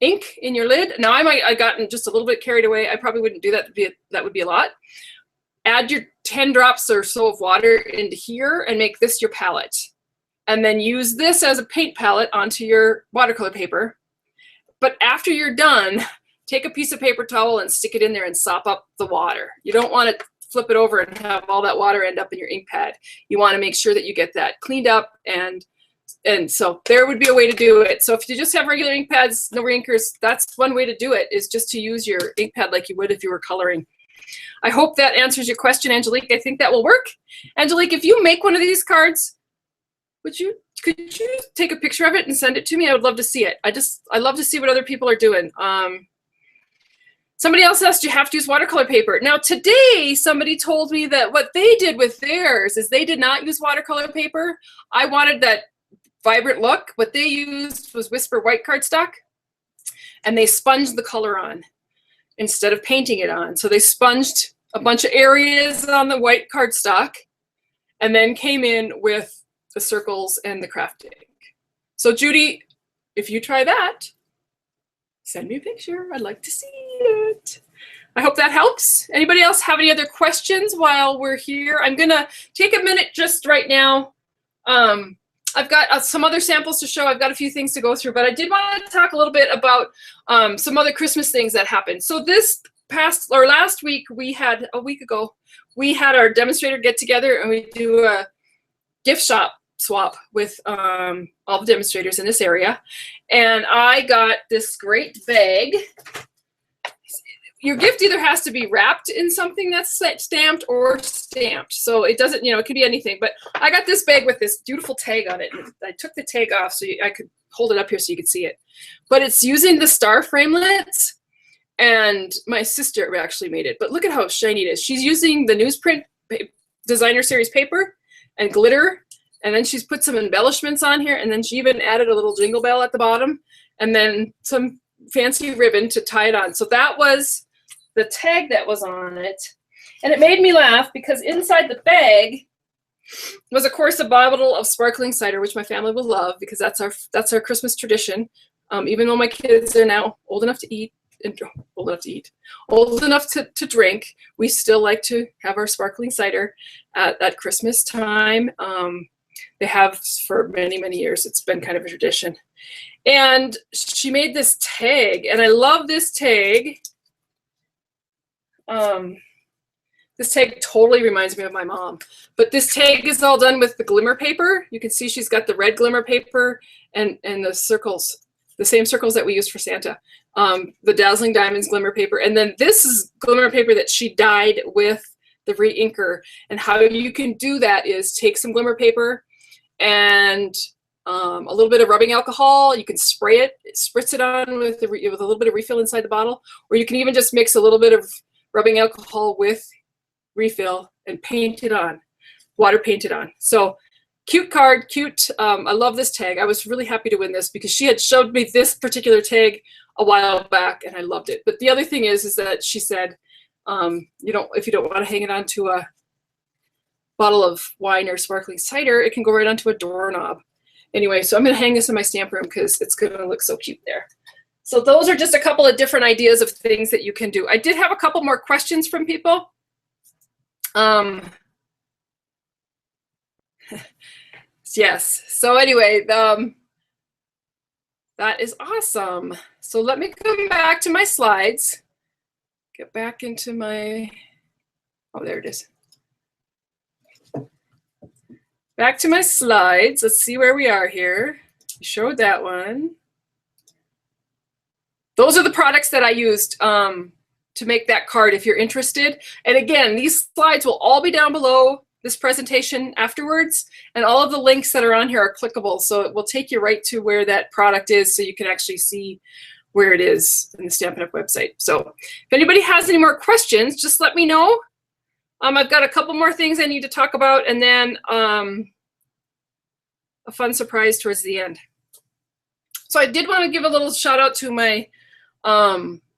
ink in your lid. Now I gotten just a little bit carried away. I probably wouldn't do that. That would be a lot. Add your 10 drops or so of water into here and make this your palette. And then use this as a paint palette onto your watercolor paper. But after you're done, take a piece of paper towel and stick it in there and sop up the water. You don't want to flip it over and have all that water end up in your ink pad. You want to make sure that you get that cleaned up, and so there would be a way to do it. So if you just have regular ink pads, no reinkers, that's one way to do it, is just to use your ink pad like you would if you were coloring. I hope that answers your question, Angelique. I think that will work. Angelique, if you make one of these cards, could you take a picture of it and send it to me? I would love to see it. I love to see what other people are doing. Somebody else asked, you have to use watercolor paper. Now today, somebody told me that what they did with theirs is they did not use watercolor paper. I wanted that vibrant look. What they used was Whisper white cardstock, and they sponged the color on instead of painting it on. So they sponged a bunch of areas on the white cardstock and then came in with the circles and the craft ink. So Judy, if you try that, send me a picture. I'd like to see it. I hope that helps. Anybody else have any other questions while we're here? I'm gonna take a minute just right now. I've got some other samples to show. I've got a few things to go through, but I did want to talk a little bit about some other Christmas things that happened. So this last week, a week ago, we had our demonstrator get together and we do a gift shop swap with all the demonstrators in this area. And I got this great bag. Your gift either has to be wrapped in something that's stamped or stamped. So it doesn't, it could be anything. But I got this bag with this beautiful tag on it. And I took the tag off so I could hold it up here so you could see it. But it's using the star framelits. And my sister actually made it. But look at how shiny it is. She's using the newsprint designer series paper and glitter. And then she's put some embellishments on here. And then she even added a little jingle bell at the bottom. And then some fancy ribbon to tie it on. So that was the tag that was on it. And it made me laugh because inside the bag was, of course, a bottle of sparkling cider, which my family will love because that's our Christmas tradition. Even though my kids are now old enough to drink, we still like to have our sparkling cider at Christmas time. They have for many, many years. It's been kind of a tradition. And she made this tag, and I love this tag. This tag totally reminds me of my mom. But this tag is all done with the glimmer paper. You can see she's got the red glimmer paper and the circles, the same circles that we used for Santa. The Dazzling Diamonds glimmer paper. And then this is glimmer paper that she dyed with the re-inker. And how you can do that is take some glimmer paper and a little bit of rubbing alcohol. You can spray it, spritz it on with a little bit of refill inside the bottle. Or you can even just mix a little bit of rubbing alcohol with refill and paint it on, water paint it on. So cute card, cute. I love this tag. I was really happy to win this because she had showed me this particular tag a while back and I loved it. But the other thing is that she said, if you don't want to hang it onto a bottle of wine or sparkling cider, it can go right onto a doorknob. Anyway, so I'm going to hang this in my stamp room because it's going to look so cute there. So those are just a couple of different ideas of things that you can do. I did have a couple more questions from people. Yes. So anyway, that is awesome. So let me come back to my slides. Get back into my, oh, there it is. Back to my slides. Let's see where we are here. You showed that one. Those are the products that I used to make that card if you're interested. And again, these slides will all be down below this presentation afterwards. And all of the links that are on here are clickable. So it will take you right to where that product is so you can actually see where it is in the Stampin' Up! Website. So if anybody has any more questions, just let me know. I've got a couple more things I need to talk about and then a fun surprise towards the end. So I did want to give a little shout out to my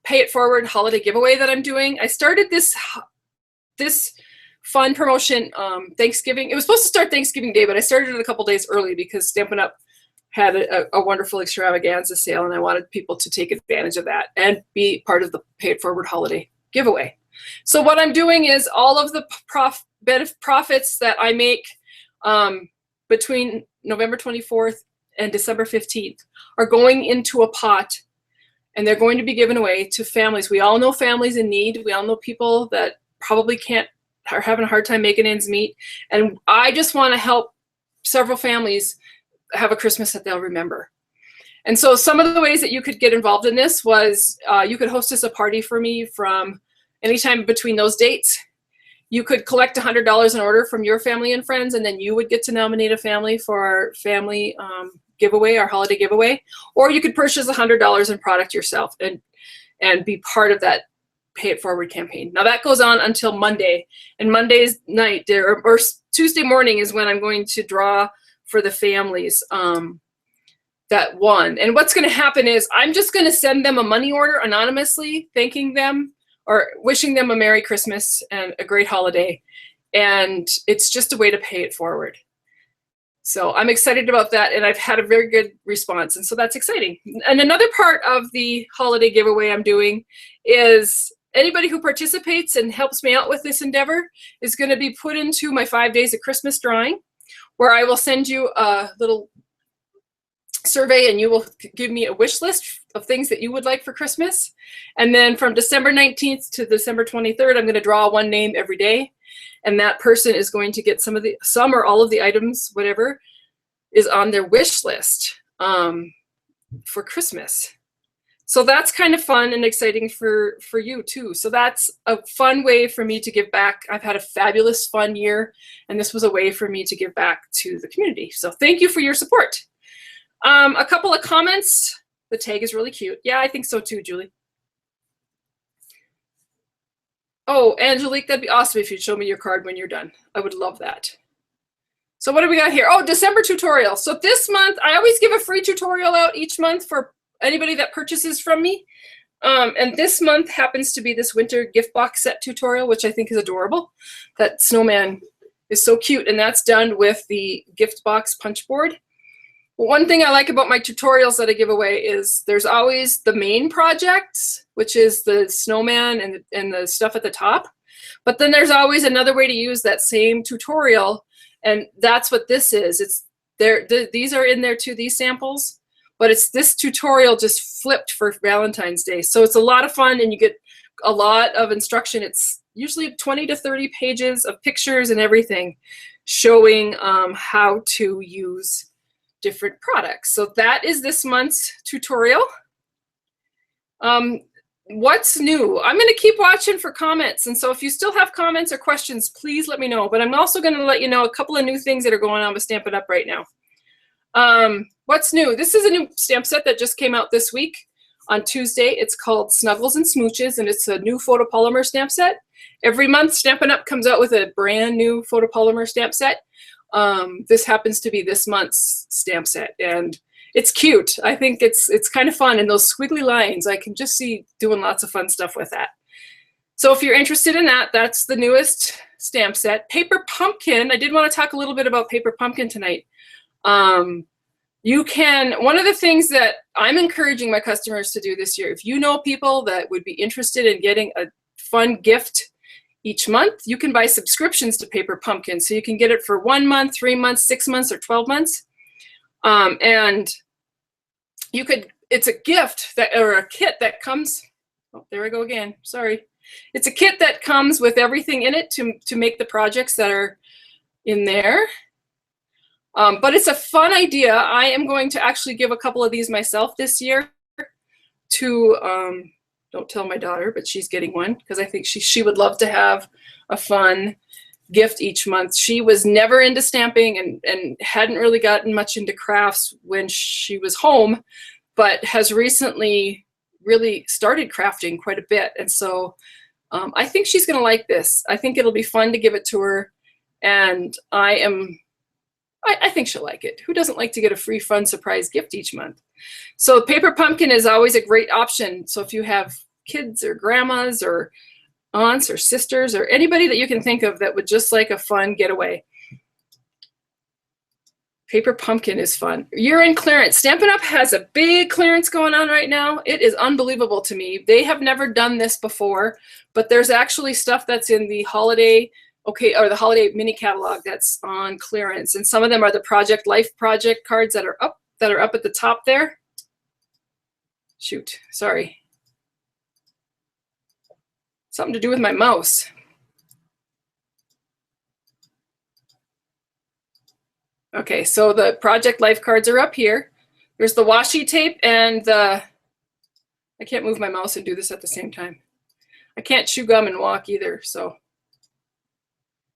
Pay It Forward holiday giveaway that I'm doing. I started this fun promotion Thanksgiving. It was supposed to start Thanksgiving Day, but I started it a couple days early because Stampin' Up! Had a wonderful extravaganza sale, and I wanted people to take advantage of that and be part of the Pay It Forward holiday giveaway. So what I'm doing is all of the profits that I make between November 24th and December 15th are going into a pot, and they're going to be given away to families. We all know families in need. We all know people that probably are having a hard time making ends meet. And I just want to help several families have a Christmas that they'll remember. And so some of the ways that you could get involved in this was you could hostess a party for me from anytime between those dates. You could collect $100 in order from your family and friends, and then you would get to nominate a family for our family giveaway, our holiday giveaway. Or you could purchase $100 in product yourself and be part of that Pay It Forward campaign. Now that goes on until Monday, and Monday's night or Tuesday morning is when I'm going to draw for the families that won. And what's going to happen is I'm just going to send them a money order anonymously, thanking them or wishing them a Merry Christmas and a great holiday. And it's just a way to pay it forward. So I'm excited about that, and I've had a very good response, and so that's exciting. And another part of the holiday giveaway I'm doing is, anybody who participates and helps me out with this endeavor is going to be put into my 5 days of Christmas drawing, where I will send you a little survey and you will give me a wish list of things that you would like for Christmas. And then from December 19th to December 23rd, I'm going to draw one name every day. And that person is going to get some or all of the items, whatever is on their wish list for Christmas. So that's kind of fun and exciting for you too. So that's a fun way for me to give back. I've had a fabulous, fun year, and this was a way for me to give back to the community. So thank you for your support. A couple of comments. The tag is really cute. Yeah, I think so too, Julie. Oh, Angelique, that'd be awesome if you'd show me your card when you're done. I would love that. So what do we got here? Oh, December tutorial. So this month, I always give a free tutorial out each month for anybody that purchases from me. And this month happens to be this winter gift box set tutorial, which I think is adorable. That snowman is so cute, and that's done with the gift box punch board. One thing I like about my tutorials that I give away is there's always the main projects, which is the snowman and the stuff at the top. But then there's always another way to use that same tutorial, and that's what this is. It's there. These are in there too, these samples, but it's this tutorial just flipped for Valentine's Day. So it's a lot of fun, and you get a lot of instruction. It's usually 20 to 30 pages of pictures and everything showing how to use different products. So that is this month's tutorial. What's new? I'm going to keep watching for comments. And so if you still have comments or questions, please let me know. But I'm also going to let you know a couple of new things that are going on with Stampin' Up! Right now. What's new? This is a new stamp set that just came out this week on Tuesday. It's called Snuggles and Smooches, and it's a new photopolymer stamp set. Every month, Stampin' Up! Comes out with a brand new photopolymer stamp set. This happens to be this month's stamp set, and it's cute. I think it's kind of fun, and those squiggly lines, I can just see doing lots of fun stuff with that. So if you're interested in that, that's the newest stamp set. Paper Pumpkin, I did want to talk a little bit about Paper Pumpkin tonight. You can, one of the things that I'm encouraging my customers to do this year, if you know people that would be interested in getting a fun gift each month, you can buy subscriptions to Paper Pumpkin. So you can get it for 1 month, 3 months, 6 months, or 12 months. And you could, it's a gift that, or a kit that comes, oh, there I go again, sorry. It's a kit that comes with everything in it to make the projects that are in there. But it's a fun idea. I am going to actually give a couple of these myself this year to, don't tell my daughter, but she's getting one because I think she would love to have a fun gift each month. She was never into stamping and hadn't really gotten much into crafts when she was home, but has recently really started crafting quite a bit. And so I think she's going to like this. I think it'll be fun to give it to her, and I think she'll like it. Who doesn't like to get a free, fun surprise gift each month? So Paper Pumpkin is always a great option. So if you have kids or grandmas or aunts or sisters or anybody that you can think of that would just like a fun getaway, Paper Pumpkin is fun. Year-end clearance. Stampin' Up! Has a big clearance going on right now. It is unbelievable to me. They have never done this before, but there's actually stuff that's in the holiday, or the holiday mini catalog that's on clearance. And some of them are the Project Life project cards that are up at the top there. Shoot, sorry. Something to do with my mouse. Okay, so the Project Life cards are up here. There's the washi tape and the, I can't move my mouse and do this at the same time. I can't chew gum and walk either, so.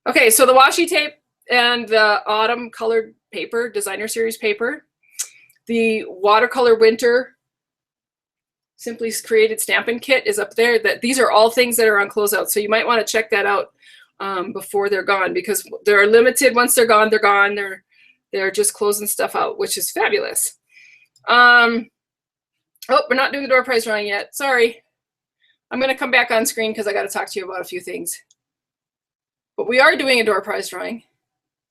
Okay, so the washi tape and the autumn colored paper, designer series paper, the watercolor winter Simply Created Stampin' Kit is up there. These are all things that are on closeout, so you might want to check that out before they're gone, because they're limited. Once they're gone, they're gone. They're just closing stuff out, which is fabulous. Oh, we're not doing the door prize drawing yet. Sorry. I'm going to come back on screen because I got to talk to you about a few things. But we are doing a door prize drawing.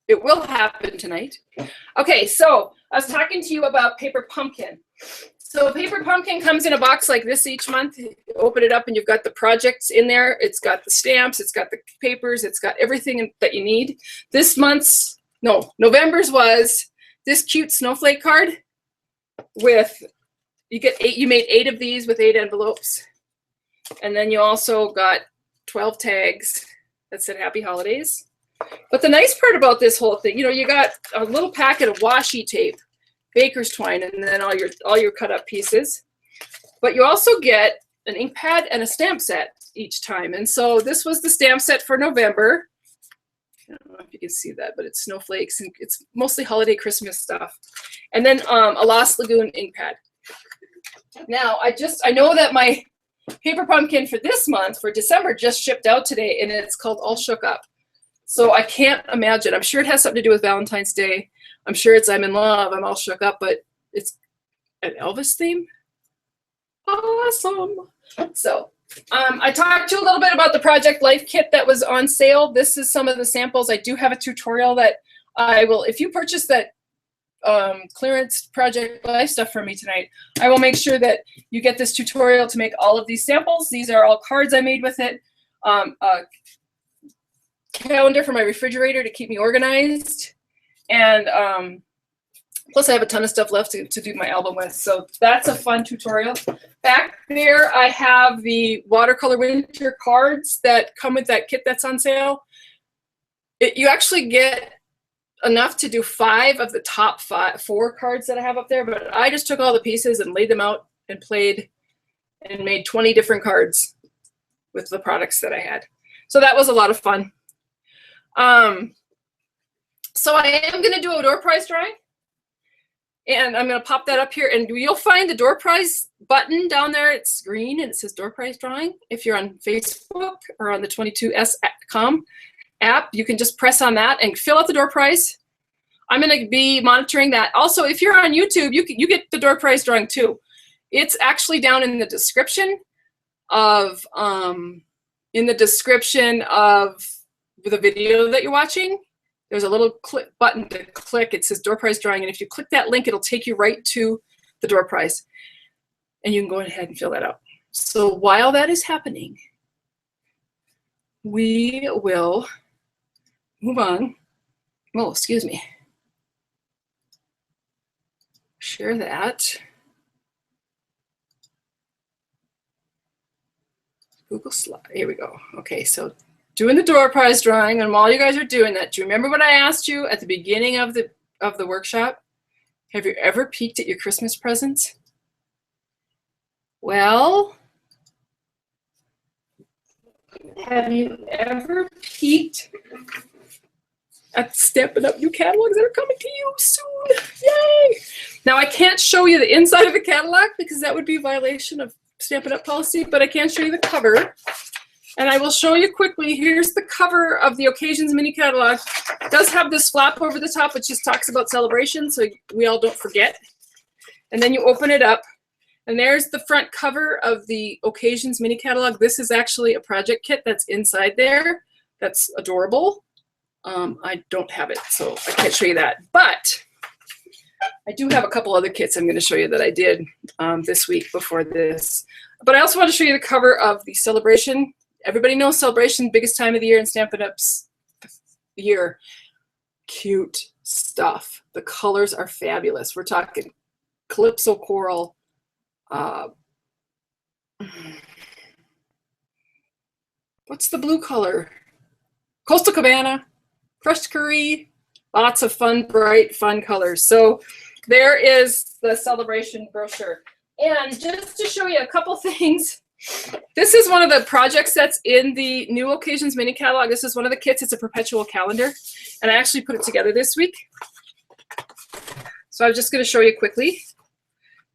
It will happen tonight. Okay, so I was talking to you about Paper Pumpkin. So Paper Pumpkin comes in a box like this each month. You open it up and you've got the projects in there. It's got the stamps, it's got the papers, it's got everything that you need. This month's, no, November's was this cute snowflake card with, you made 8 of these with 8 envelopes. And then you also got 12 tags that said Happy Holidays. But the nice part about this whole thing, you got a little packet of washi tape, baker's twine, and then all your cut up pieces. But you also get an ink pad and a stamp set each time. And so this was the stamp set for November. I don't know if you can see that, but it's snowflakes and it's mostly holiday Christmas stuff. And then a Lost Lagoon ink pad. Now I know that my Paper Pumpkin for this month, for December, just shipped out today, and it's called All Shook Up. So I can't imagine. I'm sure it has something to do with Valentine's Day. I'm sure it's I'm in love, I'm all shook up, but it's an Elvis theme. Awesome. So I talked to you a little bit about the Project Life kit that was on sale. This is some of the samples. I do have a tutorial that I will, if you purchase that clearance Project Life stuff from me tonight, I will make sure that you get this tutorial to make all of these samples. These are all cards I made with it. A calendar for my refrigerator to keep me organized. And plus I have a ton of stuff left to do my album with. So that's a fun tutorial. Back there I have the watercolor winter cards that come with that kit that's on sale. You actually get enough to do 5 of the top 4 cards that I have up there, but I just took all the pieces and laid them out and played and made 20 different cards with the products that I had. So that was a lot of fun. So I am going to do a door prize drawing, and I'm going to pop that up here, and you'll find the door prize button down there. It's green and it says door prize drawing. If you're on Facebook or on the 22S.com app, you can just press on that and fill out the door prize. I'm going to be monitoring that. Also, if you're on YouTube, you get the door prize drawing too. It's actually down in the description of the video that you're watching. There's a little button to click. It says door prize drawing, and if you click that link, it'll take you right to the door prize, and you can go ahead and fill that out. So while that is happening, we will move on. Oh, excuse me. Share that. Google Slide. Here we go. Okay, so doing the door prize drawing, and while you guys are doing that, do you remember what I asked you at the beginning of the workshop? Have you ever peeked at your Christmas presents? Well, have you ever peeked at the Stampin' Up! New catalogs that are coming to you soon? Yay! Now, I can't show you the inside of the catalog because that would be a violation of Stampin' Up! Policy, but I can show you the cover. And I will show you quickly. Here's the cover of the Occasions mini catalog. It does have this flap over the top, which just talks about celebration, so we all don't forget. And then you open it up, and there's the front cover of the Occasions mini catalog. This is actually a project kit that's inside there. That's adorable. I don't have it, so I can't show you that. But I do have a couple other kits I'm going to show you that I did this week before this. But I also want to show you the cover of the Celebration. Everybody knows Celebration, biggest time of the year in Stampin' Up's year. Cute stuff. The colors are fabulous. We're talking Calypso Coral. What's the blue color? Coastal Cabana, Crushed Curry. Lots of fun, bright, fun colors. So there is the Celebration brochure. And just to show you a couple things, this is one of the project sets in the new Occasions mini catalog. This is one of the kits. It's a perpetual calendar, and I actually put it together this week. So I'm just going to show you quickly.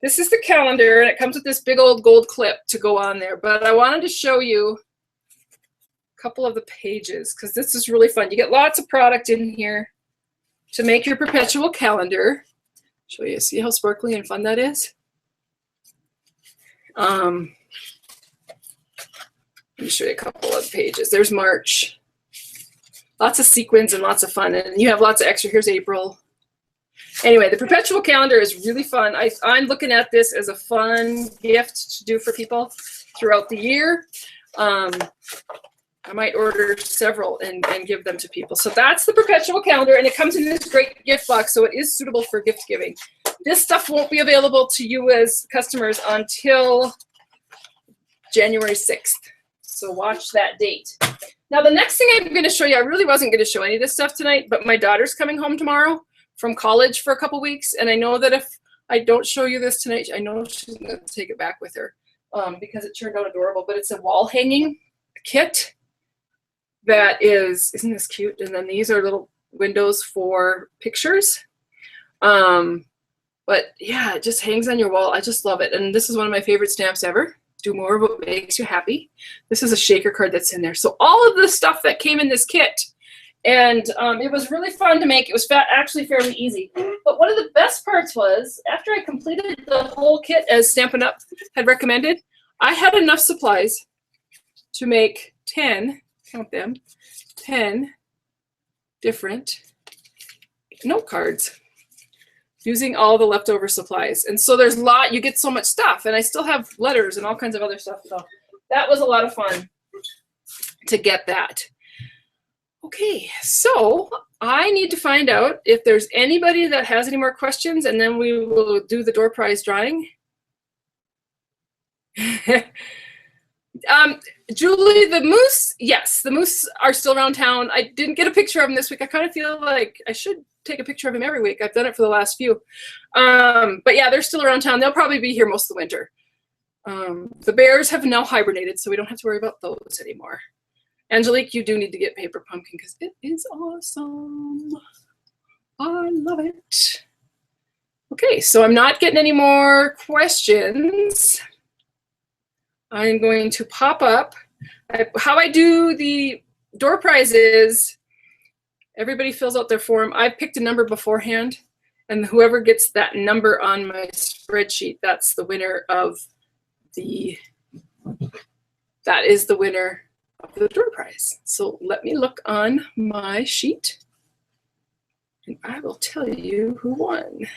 This is the calendar, and it comes with this big old gold clip to go on there. But I wanted to show you a couple of the pages because this is really fun. You get lots of product in here to make your perpetual calendar. Show you. See how sparkly and fun that is? Let me show you a couple of pages. There's March. Lots of sequins and lots of fun. And you have lots of extra. Here's April. Anyway, the perpetual calendar is really fun. I'm looking at this as a fun gift to do for people throughout the year. I might order several and give them to people. So that's the perpetual calendar, and it comes in this great gift box, so it is suitable for gift giving. This stuff won't be available to you as customers until January 6th. So watch that date. Now, the next thing I'm going to show you, I really wasn't going to show any of this stuff tonight, but my daughter's coming home tomorrow from college for a couple weeks, and I know that if I don't show you this tonight, I know she's going to take it back with her because it turned out adorable. But it's a wall hanging kit that isn't this cute? And then these are little windows for pictures. But yeah, it just hangs on your wall. I just love it. And this is one of my favorite stamps ever. Do more of what makes you happy. This is a shaker card that's in there. So all of the stuff that came in this kit, and it was really fun to make. It was actually fairly easy. But one of the best parts was, after I completed the whole kit as Stampin' Up! Had recommended, I had enough supplies to make 10, count them, 10 different note cards using all the leftover supplies. And so there's a lot, you get so much stuff, and I still have letters and all kinds of other stuff. So that was a lot of fun to get that. Okay, so I need to find out if there's anybody that has any more questions, and then we will do the door prize drawing. Julie, the moose, yes, the moose are still around town. I didn't get a picture of them this week. I kind of feel like I should take a picture of him every week. I've done it for the last few. But yeah, they're still around town. They'll probably be here most of the winter. The bears have now hibernated, so we don't have to worry about those anymore. Angelique, you do need to get Paper Pumpkin because it is awesome. I love it. Okay, so I'm not getting any more questions. I'm going to pop up. How I do the door prizes, everybody fills out their form. I picked a number beforehand, and whoever gets that number on my spreadsheet, that's the winner of that is the winner of the door prize. So let me look on my sheet, and I will tell you who won.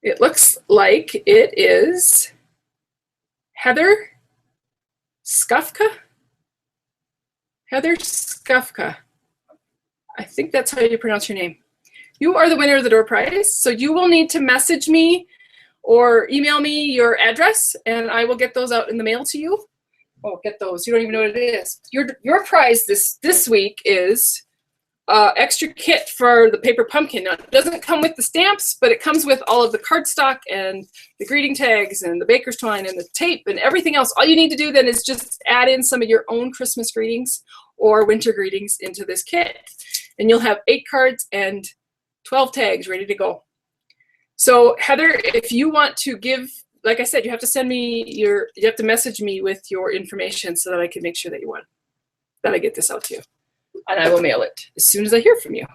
It looks like it is Heather Skufka. Heather Skufka. I think that's how you pronounce your name. You are the winner of the door prize. So you will need to message me or email me your address, and I will get those out in the mail to you. Oh, get those. You don't even know what it is. Your prize this week is extra kit for the Paper Pumpkin. Now, it doesn't come with the stamps, but it comes with all of the cardstock and the greeting tags and the baker's twine and the tape and everything else. All you need to do then is just add in some of your own Christmas greetings or winter greetings into this kit. And you'll have 8 cards and 12 tags ready to go. So Heather, if you want to give, like I said, you have to send me you have to message me with your information so that I can make sure that you won, that I get this out to you. And I will mail it as soon as I hear from you.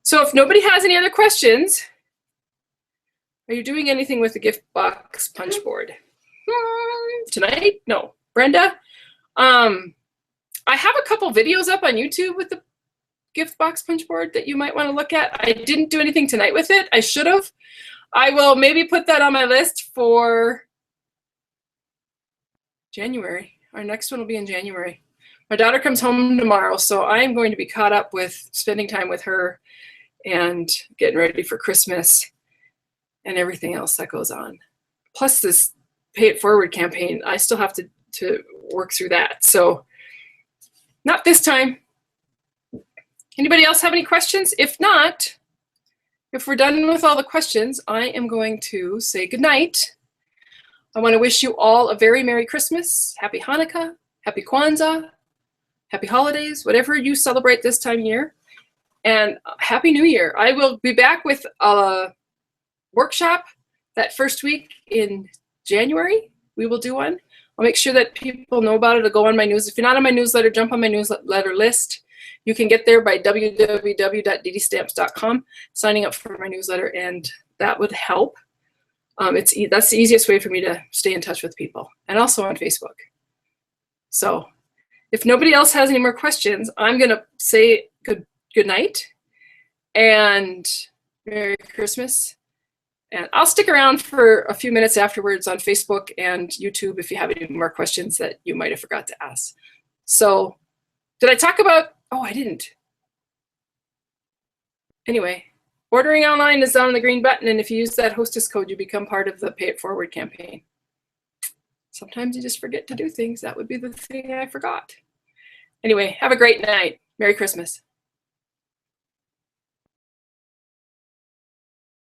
So if nobody has any other questions, are you doing anything with the gift box punch board? Tonight? No. Brenda? I have a couple videos up on YouTube with the gift box punch board that you might want to look at. I didn't do anything tonight with it. I should have. I will maybe put that on my list for January. Our next one will be in January. My daughter comes home tomorrow, so I am going to be caught up with spending time with her and getting ready for Christmas and everything else that goes on. Plus this Pay It Forward campaign, I still have to work through that. So not this time. Anybody else have any questions? If not, if we're done with all the questions, I am going to say goodnight. I want to wish you all a very Merry Christmas, Happy Hanukkah, Happy Kwanzaa, Happy Holidays, whatever you celebrate this time of year, and Happy New Year. I will be back with a workshop that first week in January. We will do one. I'll make sure that people know about it. It'll go on my news. If you're not on my newsletter, jump on my newsletter list. You can get there by www.DDStamps.com, signing up for my newsletter, and that would help. That's the easiest way for me to stay in touch with people, and also on Facebook. So if nobody else has any more questions, I'm going to say good night and Merry Christmas. And I'll stick around for a few minutes afterwards on Facebook and YouTube if you have any more questions that you might have forgot to ask. So did I talk about, oh, I didn't. Anyway, ordering online is on the green button, and if you use that Hostess code, you become part of the Pay It Forward campaign. Sometimes you just forget to do things. That would be the thing I forgot. Anyway, have a great night. Merry Christmas.